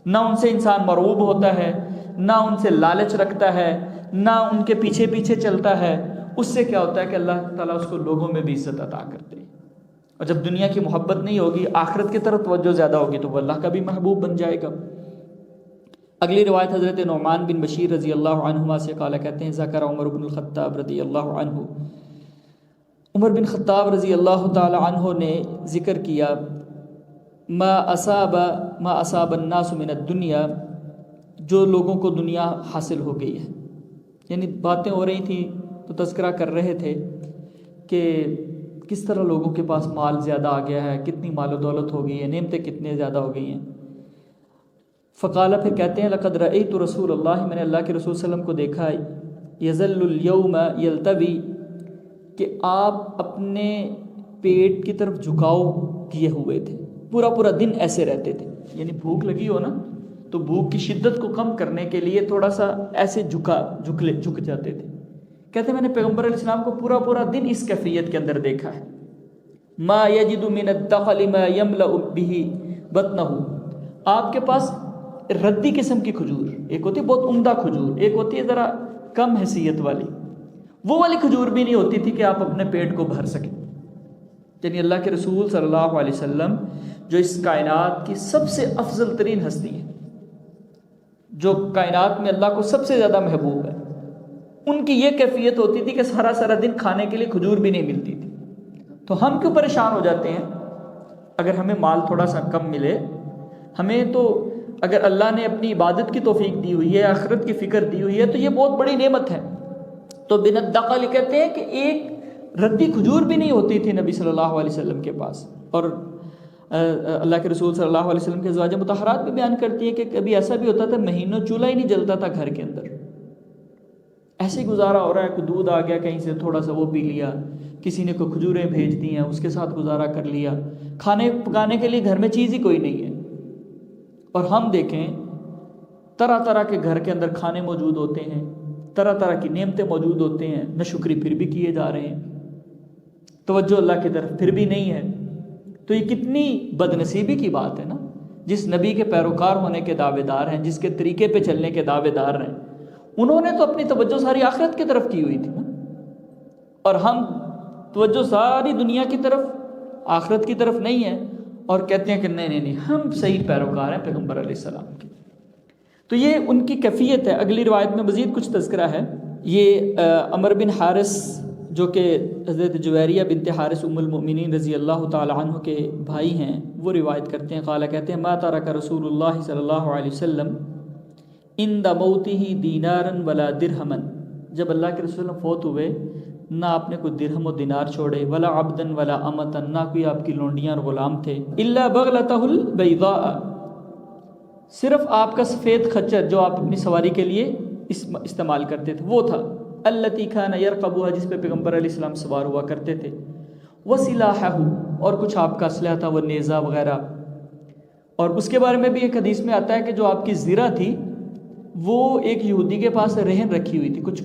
نہ ان سے انسان مرعوب ہوتا ہے، نہ ان سے لالچ رکھتا ہے، نہ ان کے پیچھے پیچھے چلتا ہے، اس سے کیا ہوتا ہے کہ اللہ تعالیٰ اس کو لوگوں میں بھی عزت عطا کرتے ہیں۔ اور جب دنیا کی محبت نہیں ہوگی، آخرت کی طرف توجہ زیادہ ہوگی تو وہ اللہ کا بھی محبوب بن جائے گا۔ اگلی روایت حضرت نعمان بن بشیر رضی اللہ عنہما سے قال کہتے ہیں ذکر عمر بن الخطاب رضی اللہ عنہ، عمر بن خطاب رضی اللہ تعالی عنہ نے ذکر کیا ما اصاب الناس من الدنیا، جو لوگوں کو دنیا حاصل ہو گئی ہے. یعنی باتیں ہو رہی تھیں تو تذکرہ کر رہے تھے کہ کس طرح لوگوں کے پاس مال زیادہ آ گیا ہے، کتنی مال و دولت ہو گئی ہے، نعمتیں کتنے زیادہ ہو گئی ہیں. فقال، پھر کہتے ہیں لقد رأیت رسول اللہ، میں نے اللہ کے رسول صلی اللہ علیہ وسلم کو دیکھا، یظل اليوم یلتوی، کہ آپ اپنے پیٹ کی طرف جھکاؤ کیے ہوئے تھے، پورا دن ایسے رہتے تھے. یعنی بھوک لگی ہو نا تو بھوک کی شدت کو کم کرنے کے لیے تھوڑا سا ایسے جھک جاتے تھے. کہتے ہیں میں نے پیغمبر علیہ السلام کو پورا دن اس کیفیت کے اندر دیکھا ہے. ما یجد من الدخل ما یملأ به بطنہ، آپ کے پاس ردی قسم کی کھجور، ایک ہوتی ہے بہت عمدہ کھجور، ایک ہوتی ہے ذرا کم حیثیت والی، وہ والی کھجور بھی نہیں ہوتی تھی کہ آپ اپنے پیٹ کو بھر سکیں. یعنی اللہ کے رسول صلی اللہ علیہ وسلم جو اس کائنات کی سب سے افضل ترین ہستی ہے، جو کائنات میں اللہ کو سب سے زیادہ محبوب ہے، ان کی یہ کیفیت ہوتی تھی کہ سارا دن کھانے کے لیے کھجور بھی نہیں ملتی تھی. تو ہم کیوں پریشان ہو جاتے ہیں اگر ہمیں مال تھوڑا سا کم ملے؟ ہمیں تو اگر اللہ نے اپنی عبادت کی توفیق دی ہوئی ہے، آخرت کی فکر دی ہوئی ہے، تو یہ بہت بڑی نعمت ہے. تو بن الدخل کہتے ہیں کہ ایک ردی کھجور بھی نہیں ہوتی تھی نبی صلی اللہ علیہ وسلم کے پاس. اور اللہ کے رسول صلی اللہ علیہ وسلم کے ازواج مطہرات بھی بیان کرتی ہیں کہ کبھی ایسا بھی ہوتا تھا مہینوں چولہا ہی نہیں جلتا تھا گھر کے اندر، ایسے ہی گزارا ہو رہا ہے، کوئی دودھ آ گیا کہیں سے تھوڑا سا وہ پی لیا، کسی نے کوئی کھجوریں بھیج دی ہیں اس کے ساتھ گزارا کر لیا، کھانے پکانے کے لیے گھر میں چیز ہی کوئی نہیں ہے. اور ہم دیکھیں طرح کے گھر کے اندر کھانے موجود ہوتے ہیں، طرح کی نعمتیں موجود ہوتے ہیں، ناشکری پھر بھی کیے جا رہے ہیں، توجہ اللہ کی طرف پھر بھی نہیں ہے. تو یہ کتنی بد نصیبی کی بات ہے نا. جس نبی کے پیروکار ہونے کے دعوے دار ہیں، جس کے طریقے پہ چلنے کے دعوے دار ہیں، انہوں نے تو اپنی توجہ ساری آخرت کی طرف کی ہوئی تھی نا، اور ہم توجہ ساری دنیا کی طرف آخرت کی طرف نہیں ہے، اور کہتے ہیں کہ نہیں ہم صحیح پیروکار ہیں پیغمبر علیہ السلام کے. تو یہ ان کی کیفیت ہے. اگلی روایت میں مزید کچھ تذکرہ ہے. یہ عمر بن حارث جو کہ حضرت جویریہ بنت حارث ام المؤمنین رضی اللہ تعالی عنہ کے بھائی ہیں، وہ روایت کرتے ہیں. قال، کہتے ہیں ما ترک رسول اللہ صلی اللہ علیہ وسلم عند موتہ دینارا ولا درہما، جب اللہ کے رسول فوت ہوئے نہ آپ نے کوئی درہم و دینار چھوڑے، ولا عبدا ولا امتا، نہ کوئی آپ کی لونڈیاں اور غلام تھے، الا بغلتہ البیضاء، صرف آپ کا سفید خچر جو آپ اپنی سواری کے لیے استعمال کرتے تھے وہ تھا، التی کان یرکبها، جس پہ پیغمبر علیہ السلام سوار ہوا کرتے تھے، وسلاحہ، اور کچھ آپ کا اسلحہ تھا، وہ نیزہ وغیرہ. اور اس کے بارے میں بھی ایک حدیث میں آتا ہے کہ جو آپ کی زرہ تھی وہ ایک یہودی کے پاس رہن رکھی ہوئی تھی، کچھ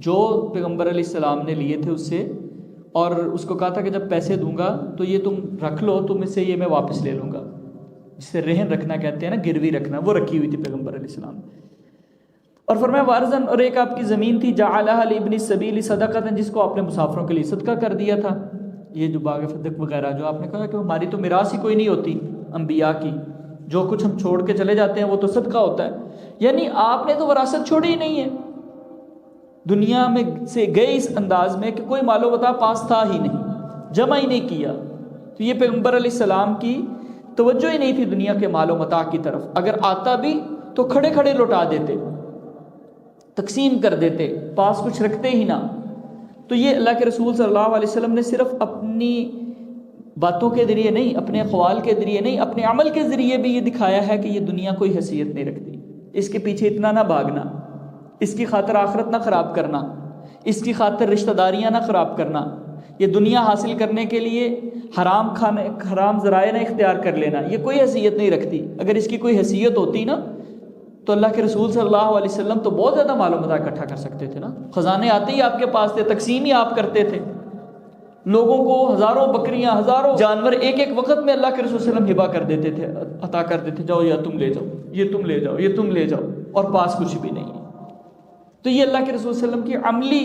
جو پیغمبر علیہ السلام نے لیے تھے اس سے، اور اس کو کہا تھا کہ جب پیسے دوں گا تو یہ تم رکھ لو، تم اس سے یہ میں واپس لے لوں گا. جس سے رہن رکھنا کہتے ہیں نا، گروی رکھنا، وہ رکھی ہوئی تھی پیغمبر علیہ السلام. اور فرمایا وارزن، اور ایک آپ کی زمین تھی، جعلها لابن السبیل صدقۃ، جس کو آپ نے مسافروں کے لیے صدقہ کر دیا تھا. یہ جو باغ صدق وغیرہ جو آپ نے کہا کہ ہماری تو میراث ہی کوئی نہیں ہوتی انبیاء کی، جو کچھ ہم چھوڑ کے چلے جاتے ہیں وہ تو صدقہ ہوتا ہے. یعنی آپ نے تو وراثت چھوڑی ہی نہیں ہے، دنیا میں سے گئے اس انداز میں کہ کوئی مال و متاع پاس تھا ہی نہیں، جمع ہی نہیں کیا. تو یہ پیغمبر علیہ السلام کی توجہ ہی نہیں تھی دنیا کے مال و متاع کی طرف. اگر آتا بھی تو کھڑے کھڑے لوٹا دیتے، تقسیم کر دیتے، پاس کچھ رکھتے ہی نہ. تو یہ اللہ کے رسول صلی اللہ علیہ وسلم نے صرف اپنی باتوں کے ذریعے نہیں، اپنے اقوال کے ذریعے نہیں، اپنے عمل کے ذریعے بھی یہ دکھایا ہے کہ یہ دنیا کوئی حیثیت نہیں رکھتی. اس کے پیچھے اتنا نہ بھاگنا، اس کی خاطر آخرت نہ خراب کرنا، اس کی خاطر رشتہ داریاں نہ خراب کرنا، یہ دنیا حاصل کرنے کے لیے حرام کھانے، حرام ذرائع نہ اختیار کر لینا، یہ کوئی حیثیت نہیں رکھتی. اگر اس کی کوئی حیثیت ہوتی نا تو اللہ کے رسول صلی اللہ علیہ وسلم تو بہت زیادہ مال و متاع اکٹھا کر سکتے تھے نا. خزانے آتے ہی آپ کے پاس تھے، تقسیم ہی آپ کرتے تھے، لوگوں کو ہزاروں بکریاں، ہزاروں جانور ایک ایک وقت میں اللہ کے رسول صلی اللہ علیہ وسلم ہبا کر دیتے تھے، عطا کر دیتے، جاؤ یا تم لے جاؤ، یہ تم لے جاؤ، یہ تم لے جاؤ، اور پاس کچھ بھی نہیں. تو یہ اللہ کے رسول صلی اللہ علیہ وسلم کی عملی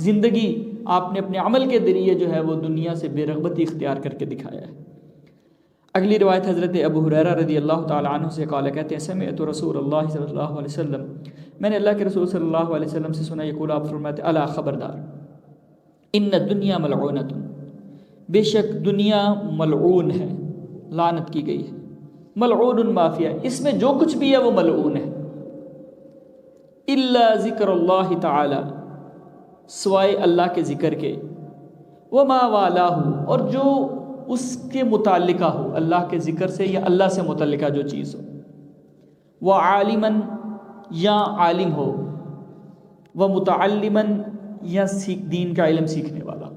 زندگی، آپ نے اپنے عمل کے ذریعے جو ہے وہ دنیا سے بے رغبتی اختیار کر کے دکھایا ہے. اگلی روایت حضرت ابو ہریرہ رضی اللہ تعالی عنہ سے قال، کہتے ہیں سمعت رسول اللہ صلی اللہ علیہ وسلم، میں نے اللہ کے رسول صلی اللہ علیہ وسلم سے سنا، یقول، آپ فرماتے، الا خبردار، ان الدنیا ملعونۃ، بے شک دنیا ملعون ہے، لعنت کی گئی ہے، ملعون ما فیہا، اس میں جو کچھ بھی ہے وہ ملعون ہے، الا ذکر اللہ تعالی، سوائے اللہ کے ذکر کے، وما والاہ، اور جو اس کے متعلقہ ہو، اللہ کے ذکر سے یا اللہ سے متعلقہ جو چیز ہو، وعالماً، یا عالم ہو، ومتعلماً، یا دین کا علم سیکھنے والا۔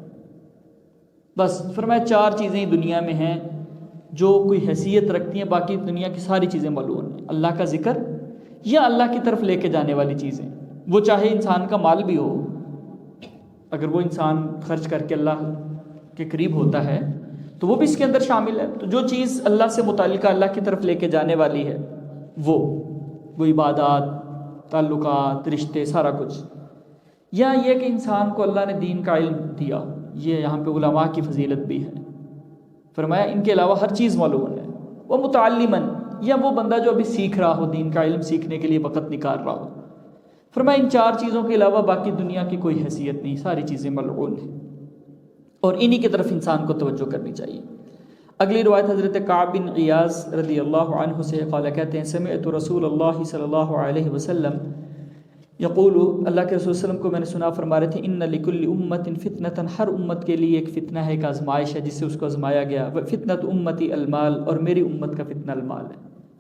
بس فرمایا 4 چیزیں دنیا میں ہیں جو کوئی حیثیت رکھتی ہیں، باقی دنیا کی ساری چیزیں ملعون ہیں۔ اللہ کا ذکر یا اللہ کی طرف لے کے جانے والی چیزیں، وہ چاہے انسان کا مال بھی ہو، اگر وہ انسان خرچ کر کے اللہ کے قریب ہوتا ہے تو وہ بھی اس کے اندر شامل ہے۔ تو جو چیز اللہ سے متعلقہ، اللہ کی طرف لے کے جانے والی ہے، وہ عبادات، تعلقات، رشتے، سارا کچھ، یا یہ کہ انسان کو اللہ نے دین کا علم دیا، یہ یہاں پہ علماء کی فضیلت بھی ہے۔ فرمایا ان کے علاوہ ہر چیز معلوم ہے۔ وہ متعلماً، یا وہ بندہ جو ابھی سیکھ رہا ہو، دین کا علم سیکھنے کے لیے وقت نکال رہا ہو۔ فرمایا ان 4 چیزوں کے علاوہ باقی دنیا کی کوئی حیثیت نہیں، ساری چیزیں ملعون ہیں، اور انہی کی طرف انسان کو توجہ کرنی چاہیے۔ اگلی روایت حضرت کعب بن عیاض رضی اللہ عنہ سے قال، کہتے ہیں سمعت رسول اللہ صلی اللہ علیہ وسلم یقول، اللہ کے رسول صلی اللہ علیہ وسلم کو میں نے سنا فرما رہے تھے، ان لکل امت فتنۃ، ہر امت کے لیے ایک فتنہ ہے، ایک آزمائش ہے جس سے اس کو آزمایا گیا۔ فتنۃ امتی المال، اور میری امت کا فتنہ المال ہے۔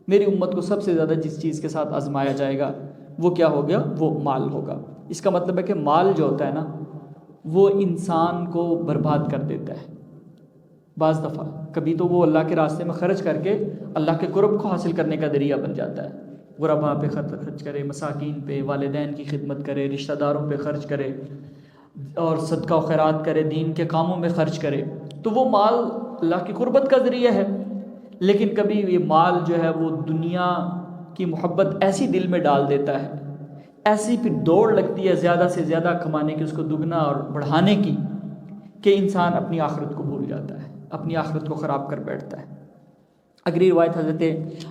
میری امت کو سب سے زیادہ جس چیز کے ساتھ آزمایا جائے گا وہ کیا ہو گیا؟ وہ مال ہوگا۔ اس کا مطلب ہے کہ مال جو ہوتا ہے نا، وہ انسان کو برباد کر دیتا ہے۔ بعض دفعہ کبھی تو وہ اللہ کے راستے میں خرچ کر کے اللہ کے قرب کو حاصل کرنے کا ذریعہ بن جاتا ہے، غرباء پہ خرچ کرے، مساکین پہ، والدین کی خدمت کرے، رشتہ داروں پہ خرچ کرے، اور صدقہ و خیرات کرے، دین کے کاموں میں خرچ کرے، تو وہ مال اللہ کی قربت کا ذریعہ ہے۔ لیکن کبھی یہ مال جو ہے وہ دنیا کی محبت ایسی دل میں ڈال دیتا ہے، ایسی پھر دوڑ لگتی ہے زیادہ سے زیادہ کمانے کی، اس کو دگنا اور بڑھانے کی، کہ انسان اپنی آخرت کو بھول جاتا ہے، اپنی آخرت کو خراب کر بیٹھتا ہے۔ اگلی روایت حضرت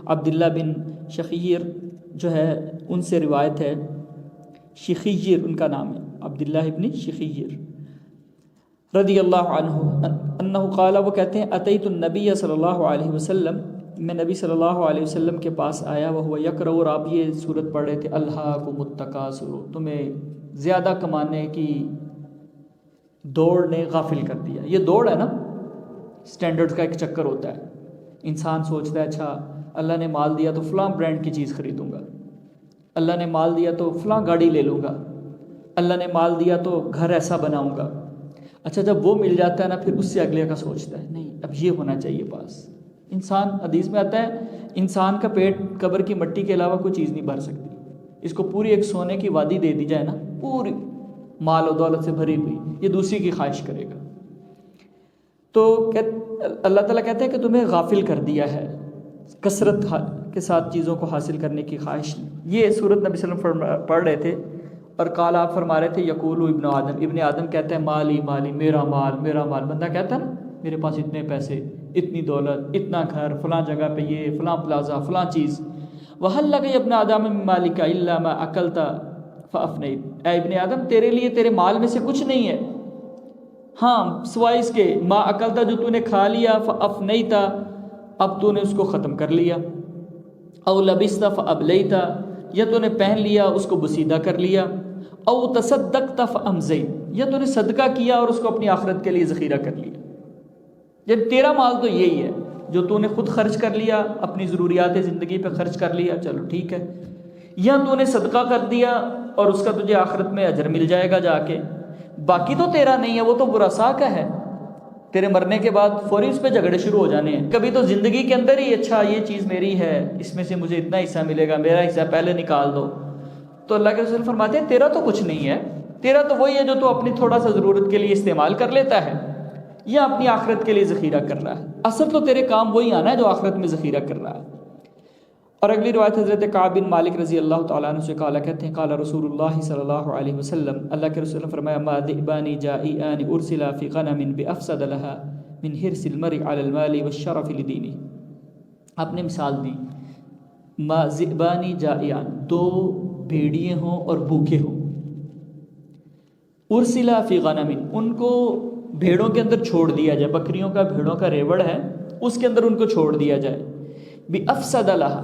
عبداللہ بن شخیر جو ہے ان سے روایت ہے، شخیر ان کا نام ہے، عبداللہ بن شخیر رضی اللہ عنہ، انہ قال، وہ کہتے ہیں اتیت النبی صلی اللہ علیہ وسلم، میں نبی صلی اللہ علیہ وسلم کے پاس آیا، وہو یقرأ، اور آپ یہ سورت پڑھ رہے تھے، الہاکم التکاثر، تمہیں زیادہ کمانے کی دوڑ نے غافل کر دیا۔ یہ دوڑ ہے نا، سٹینڈرڈ کا ایک چکر ہوتا ہے، انسان سوچتا ہے اچھا اللہ نے مال دیا تو فلاں برانڈ کی چیز خریدوں گا، اللہ نے مال دیا تو فلاں گاڑی لے لوں گا، اللہ نے مال دیا تو گھر ایسا بناؤں گا۔ اچھا جب وہ مل جاتا ہے نا، پھر اس سے اگلے کا سوچتا ہے نہیں اب یہ ہونا چاہیے پاس۔ انسان، حدیث میں آتا ہے انسان کا پیٹ قبر کی مٹی کے علاوہ کوئی چیز نہیں بھر سکتی، اس کو پوری ایک سونے کی وادی دے دی جائے نا، پوری مال و دولت سے بھری ہوئی، یہ دوسری کی خواہش کرے گا۔ تو اللہ تعالیٰ کہتے ہیں کہ تمہیں غافل کر دیا ہے کثرت کے ساتھ چیزوں کو حاصل کرنے کی خواہش۔ یہ سورت نبی صلی اللہ علیہ وسلم پڑھ رہے تھے، اور قال، آپ فرما رہے تھے، یقول ابن آدم، ابن آدم کہتا ہے مالی مالی، میرا مال میرا مال۔ بندہ کہتا ہے نا میرے پاس اتنے پیسے، اتنی دولت، اتنا گھر، فلاں جگہ پہ یہ، فلاں پلازا، فلاں چیز۔ وَهَلْ لَكَ يَا ابْنَ آدَمَ مِن مَالِكَ إِلَّا مَا أَكَلْتَ فَأَفْنَيْتَ، اے ابن آدم تیرے لیے تیرے مال میں سے کچھ نہیں ہے، ہاں سوائے اس کے ما اکلتا، جو تو نے کھا لیا، فَأَفْنَيْتَ، اب تو نے اس کو ختم کر لیا، او لبست فأبلیت، یا تو نے پہن لیا اس کو بسیدہ کر لیا، او تصدقت فأمزیت، یا تو نے صدقہ کیا اور اس کو اپنی آخرت کے لیے ذخیرہ کر لیا۔ جب تیرا مال تو یہی ہے جو تو نے خود خرچ کر لیا، اپنی ضروریات زندگی پہ خرچ کر لیا، چلو ٹھیک ہے، یا تو نے صدقہ کر دیا اور اس کا تجھے آخرت میں اجر مل جائے گا جا کے، باقی تو تیرا نہیں ہے، وہ تو براسا کا ہے، تیرے مرنے کے بعد فوری اس پہ جھگڑے شروع ہو جانے ہیں۔ کبھی تو زندگی کے اندر ہی اچھا یہ چیز میری ہے، اس میں سے مجھے اتنا حصہ ملے گا، میرا حصہ پہلے نکال دو۔ تو اللہ کے رسول فرماتے ہیں تیرا تو کچھ نہیں ہے، تیرا تو وہی ہے جو تو اپنی تھوڑا سا ضرورت کے لیے استعمال کر لیتا ہے یا اپنی آخرت کے لیے ذخیرہ کر رہا ہے، اصل تو تیرے کام وہی آنا ہے جو آخرت میں ذخیرہ کر رہا ہے۔ اور اگلی روایت حضرت کعب بن مالک رضی اللہ تعالیٰ عنہ سے قال، کہتے ہیں قال رسول اللہ صلی اللہ علیہ وسلم، اللہ کے رسول نے فرمایا ما ذئبان جائعان ارسلا فی غنم بافسد لها من حرص المرء علی المال والشرف لدینہ۔ آپ نے مثال دی، ما ذئبان جائعان، دو بھیڑیے ہوں اور بھوکے ہوں، ارسلا فی غنم، ان کو بھیڑوں کے اندر چھوڑ دیا جائے، بکریوں کا بھیڑوں کا ریوڑ ہے اس کے اندر ان کو چھوڑ دیا جائے. بِأَفْسَدَ لَهَا،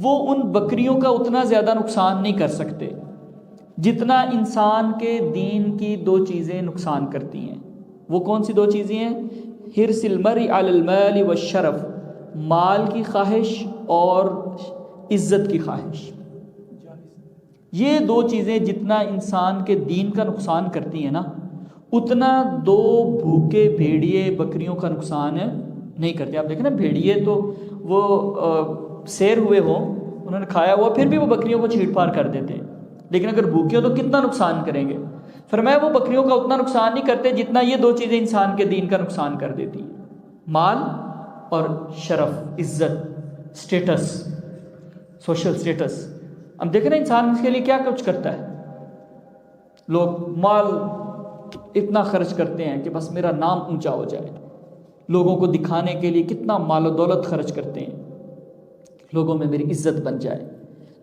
وہ ان بکریوں کا اتنا زیادہ نقصان نہیں کر سکتے جتنا انسان کے دین کی دو چیزیں نقصان کرتی ہیں. وہ کون سی دو چیزیں ہیں؟ حرص المرء علی المال والشرف، مال کی خواہش اور عزت کی خواہش. یہ دو چیزیں جتنا انسان کے دین کا نقصان کرتی ہیں نا، اتنا دو بھوکے بھیڑیے بکریوں کا نقصان نہیں کرتے. آپ دیکھیں نا، بھیڑیے تو وہ سیر ہوئے ہوں، انہوں نے کھایا ہوا، پھر بھی وہ بکریوں کو چھیڑ پھاڑ کر دیتے ہیں. لیکن اگر بھوکے ہو تو کتنا نقصان کریں گے. فرمایا وہ بکریوں کا اتنا نقصان نہیں کرتے جتنا یہ دو چیزیں انسان کے دین کا نقصان کر دیتی ہیں، مال اور شرف، عزت، سٹیٹس، سوشل سٹیٹس. ہم دیکھیں نا انسان اس کے لیے کیا کچھ کرتا ہے. لوگ مال اتنا خرچ کرتے ہیں کہ بس میرا نام اونچا ہو جائے، لوگوں کو دکھانے کے لیے کتنا مال و دولت خرچ کرتے ہیں، لوگوں میں میری عزت بن جائے.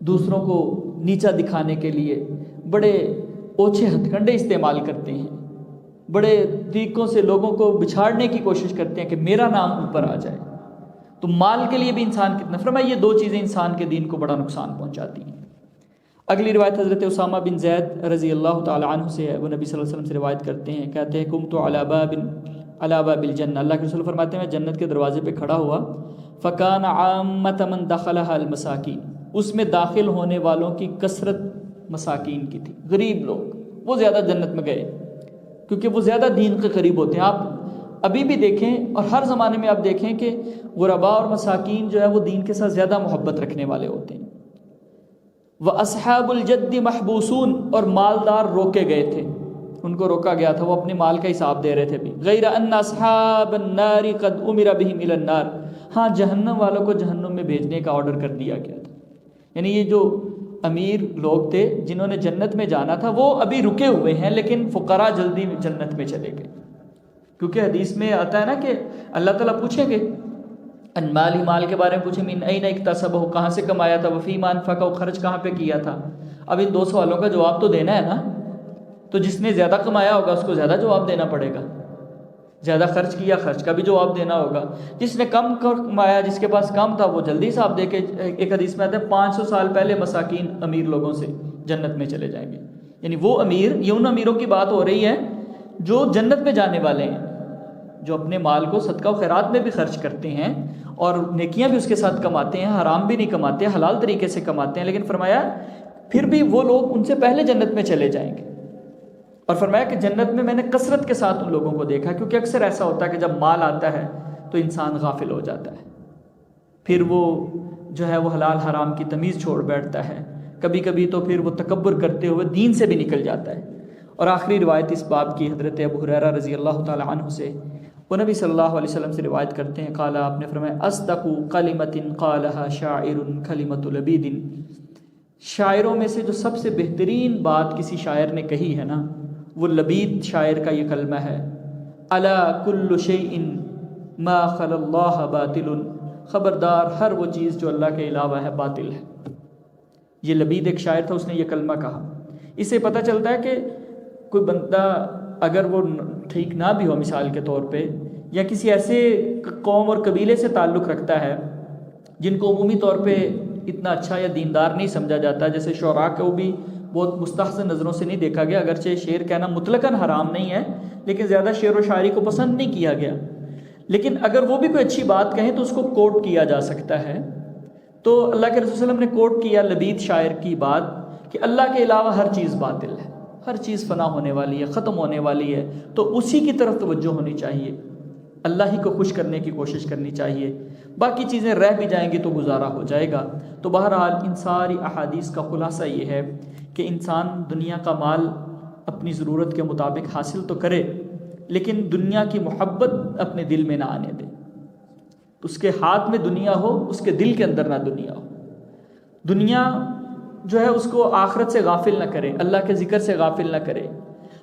دوسروں کو نیچا دکھانے کے لیے بڑے اوچھے ہتھ کنڈے استعمال کرتے ہیں، بڑے طریقوں سے لوگوں کو بچھاڑنے کی کوشش کرتے ہیں کہ میرا نام اوپر آ جائے. تو مال کے لیے بھی انسان کتنا، فرمایا یہ دو چیزیں انسان کے دین کو بڑا نقصان پہنچاتی ہیں. اگلی روایت حضرت اسامہ بن زید رضی اللہ تعالی عنہ سے ہے. وہ نبی صلی اللہ علیہ وسلم سے روایت کرتے ہیں، کہتے ہیں قمت علی باب الجنہ، اللہ کے رسول فرماتے ہیں میں جنت کے دروازے پہ کھڑا ہوا. فکان عامۃ من دخلها المساکین، اس میں داخل ہونے والوں کی کثرت مساکین کی تھی، غریب لوگ، وہ زیادہ جنت میں گئے کیونکہ وہ زیادہ دین کے قریب ہوتے ہیں. آپ ابھی بھی دیکھیں اور ہر زمانے میں آپ دیکھیں کہ غرباء اور مساکین جو ہے وہ دین کے ساتھ زیادہ محبت رکھنے والے ہوتے ہیں. وَأَصْحَابُ الْجَدِّ مَحْبُوسُونَ، اور مالدار روکے گئے تھے، ان کو روکا گیا تھا، وہ اپنے مال کا حساب دے رہے تھے بھی. غیر ان اصحاب النار قد امر بهم الى النار، ہاں جہنم والوں کو جہنم میں بھیجنے کا آرڈر کر دیا گیا تھا. یعنی یہ جو امیر لوگ تھے جنہوں نے جنت میں جانا تھا وہ ابھی رکے ہوئے ہیں، لیکن فقراء جلدی جنت میں چلے گئے. کیونکہ حدیث میں آتا ہے نا کہ اللہ تعالیٰ پوچھیں گے ان مالی، مال کے بارے میں پوچھیں، من این اکتسبہ، کہاں سے کمایا تھا، وفیما انفقہ، خرچ کہاں پہ کیا تھا. اب ان دو سوالوں کا جواب تو دینا ہے نا. تو جس نے زیادہ کمایا ہوگا اس کو زیادہ جواب دینا پڑے گا، زیادہ خرچ کیا خرچ کا بھی جواب دینا ہوگا. جس نے کم کمایا، جس کے پاس کم تھا، وہ جلدی حساب دے کے، ایک حدیث میں آتا ہے 500 سال پہلے مساکین امیر لوگوں سے جنت میں چلے جائیں گے. یعنی وہ امیر، یہ ان امیروں کی بات ہو رہی ہے جو جنت میں جانے والے ہیں، جو اپنے مال کو صدقہ و خیرات میں بھی خرچ کرتے ہیں اور نیکیاں بھی اس کے ساتھ کماتے ہیں، حرام بھی نہیں کماتے، حلال طریقے سے کماتے ہیں. لیکن فرمایا پھر بھی وہ لوگ ان سے پہلے جنت میں چلے جائیں گے. اور فرمایا کہ جنت میں نے کثرت کے ساتھ ان لوگوں کو دیکھا، کیونکہ اکثر ایسا ہوتا ہے کہ جب مال آتا ہے تو انسان غافل ہو جاتا ہے، پھر وہ جو ہے وہ حلال حرام کی تمیز چھوڑ بیٹھتا ہے، کبھی کبھی تو پھر وہ تکبر کرتے ہوئے دین سے بھی نکل جاتا ہے. اور آخری روایت اس باب کی حضرت ابو ہریرہ رضی اللہ تعالی عنہ سے، وہ نبی صلی اللہ علیہ وسلم سے روایت کرتے ہیں، قال، آپ نے فرمایا، اصدق کلمۃ قالها شاعر کلمۃ لبید، شاعروں میں سے جو سب سے بہترین بات کسی شاعر نے کہی ہے نا، وہ لبید شاعر کا یہ کلمہ ہے، الا کل شیء ما خلا اللہ باطل، خبردار ہر وہ چیز جو اللہ کے علاوہ ہے باطل ہے. یہ لبید ایک شاعر تھا، اس نے یہ کلمہ کہا. اس سے پتہ چلتا ہے کہ کوئی بندہ اگر وہ ٹھیک نہ بھی ہو، مثال کے طور پہ، یا کسی ایسے قوم اور قبیلے سے تعلق رکھتا ہے جن کو عمومی طور پہ اتنا اچھا یا دیندار نہیں سمجھا جاتا، جیسے شعراء کو بھی بہت مستحسن نظروں سے نہیں دیکھا گیا، اگرچہ شعر کہنا مطلقاً حرام نہیں ہے لیکن زیادہ شعر و شاعری کو پسند نہیں کیا گیا. لیکن اگر وہ بھی کوئی اچھی بات کہیں تو اس کو کوٹ کیا جا سکتا ہے. تو اللہ کے رسول صلی اللہ علیہ وسلم نے کوٹ کیا لبید شاعر کی بات کہ اللہ کے علاوہ ہر چیز باطل ہے، ہر چیز فنا ہونے والی ہے، ختم ہونے والی ہے، تو اسی کی طرف توجہ ہونی چاہیے، اللہ ہی کو خوش کرنے کی کوشش کرنی چاہیے. باقی چیزیں رہ بھی جائیں گی تو گزارا ہو جائے گا. تو بہرحال ان ساری احادیث کا خلاصہ یہ ہے کہ انسان دنیا کا مال اپنی ضرورت کے مطابق حاصل تو کرے، لیکن دنیا کی محبت اپنے دل میں نہ آنے دے. اس کے ہاتھ میں دنیا ہو، اس کے دل کے اندر نہ دنیا ہو. دنیا جو ہے اس کو آخرت سے غافل نہ کرے، اللہ کے ذکر سے غافل نہ کرے،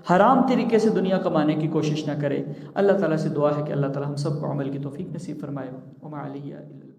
حرام طریقے سے دنیا کمانے کی کوشش نہ کرے. اللہ تعالیٰ سے دعا ہے کہ اللہ تعالیٰ ہم سب کو عمل کی توفیق نصیب فرمائے. وما علیہ الا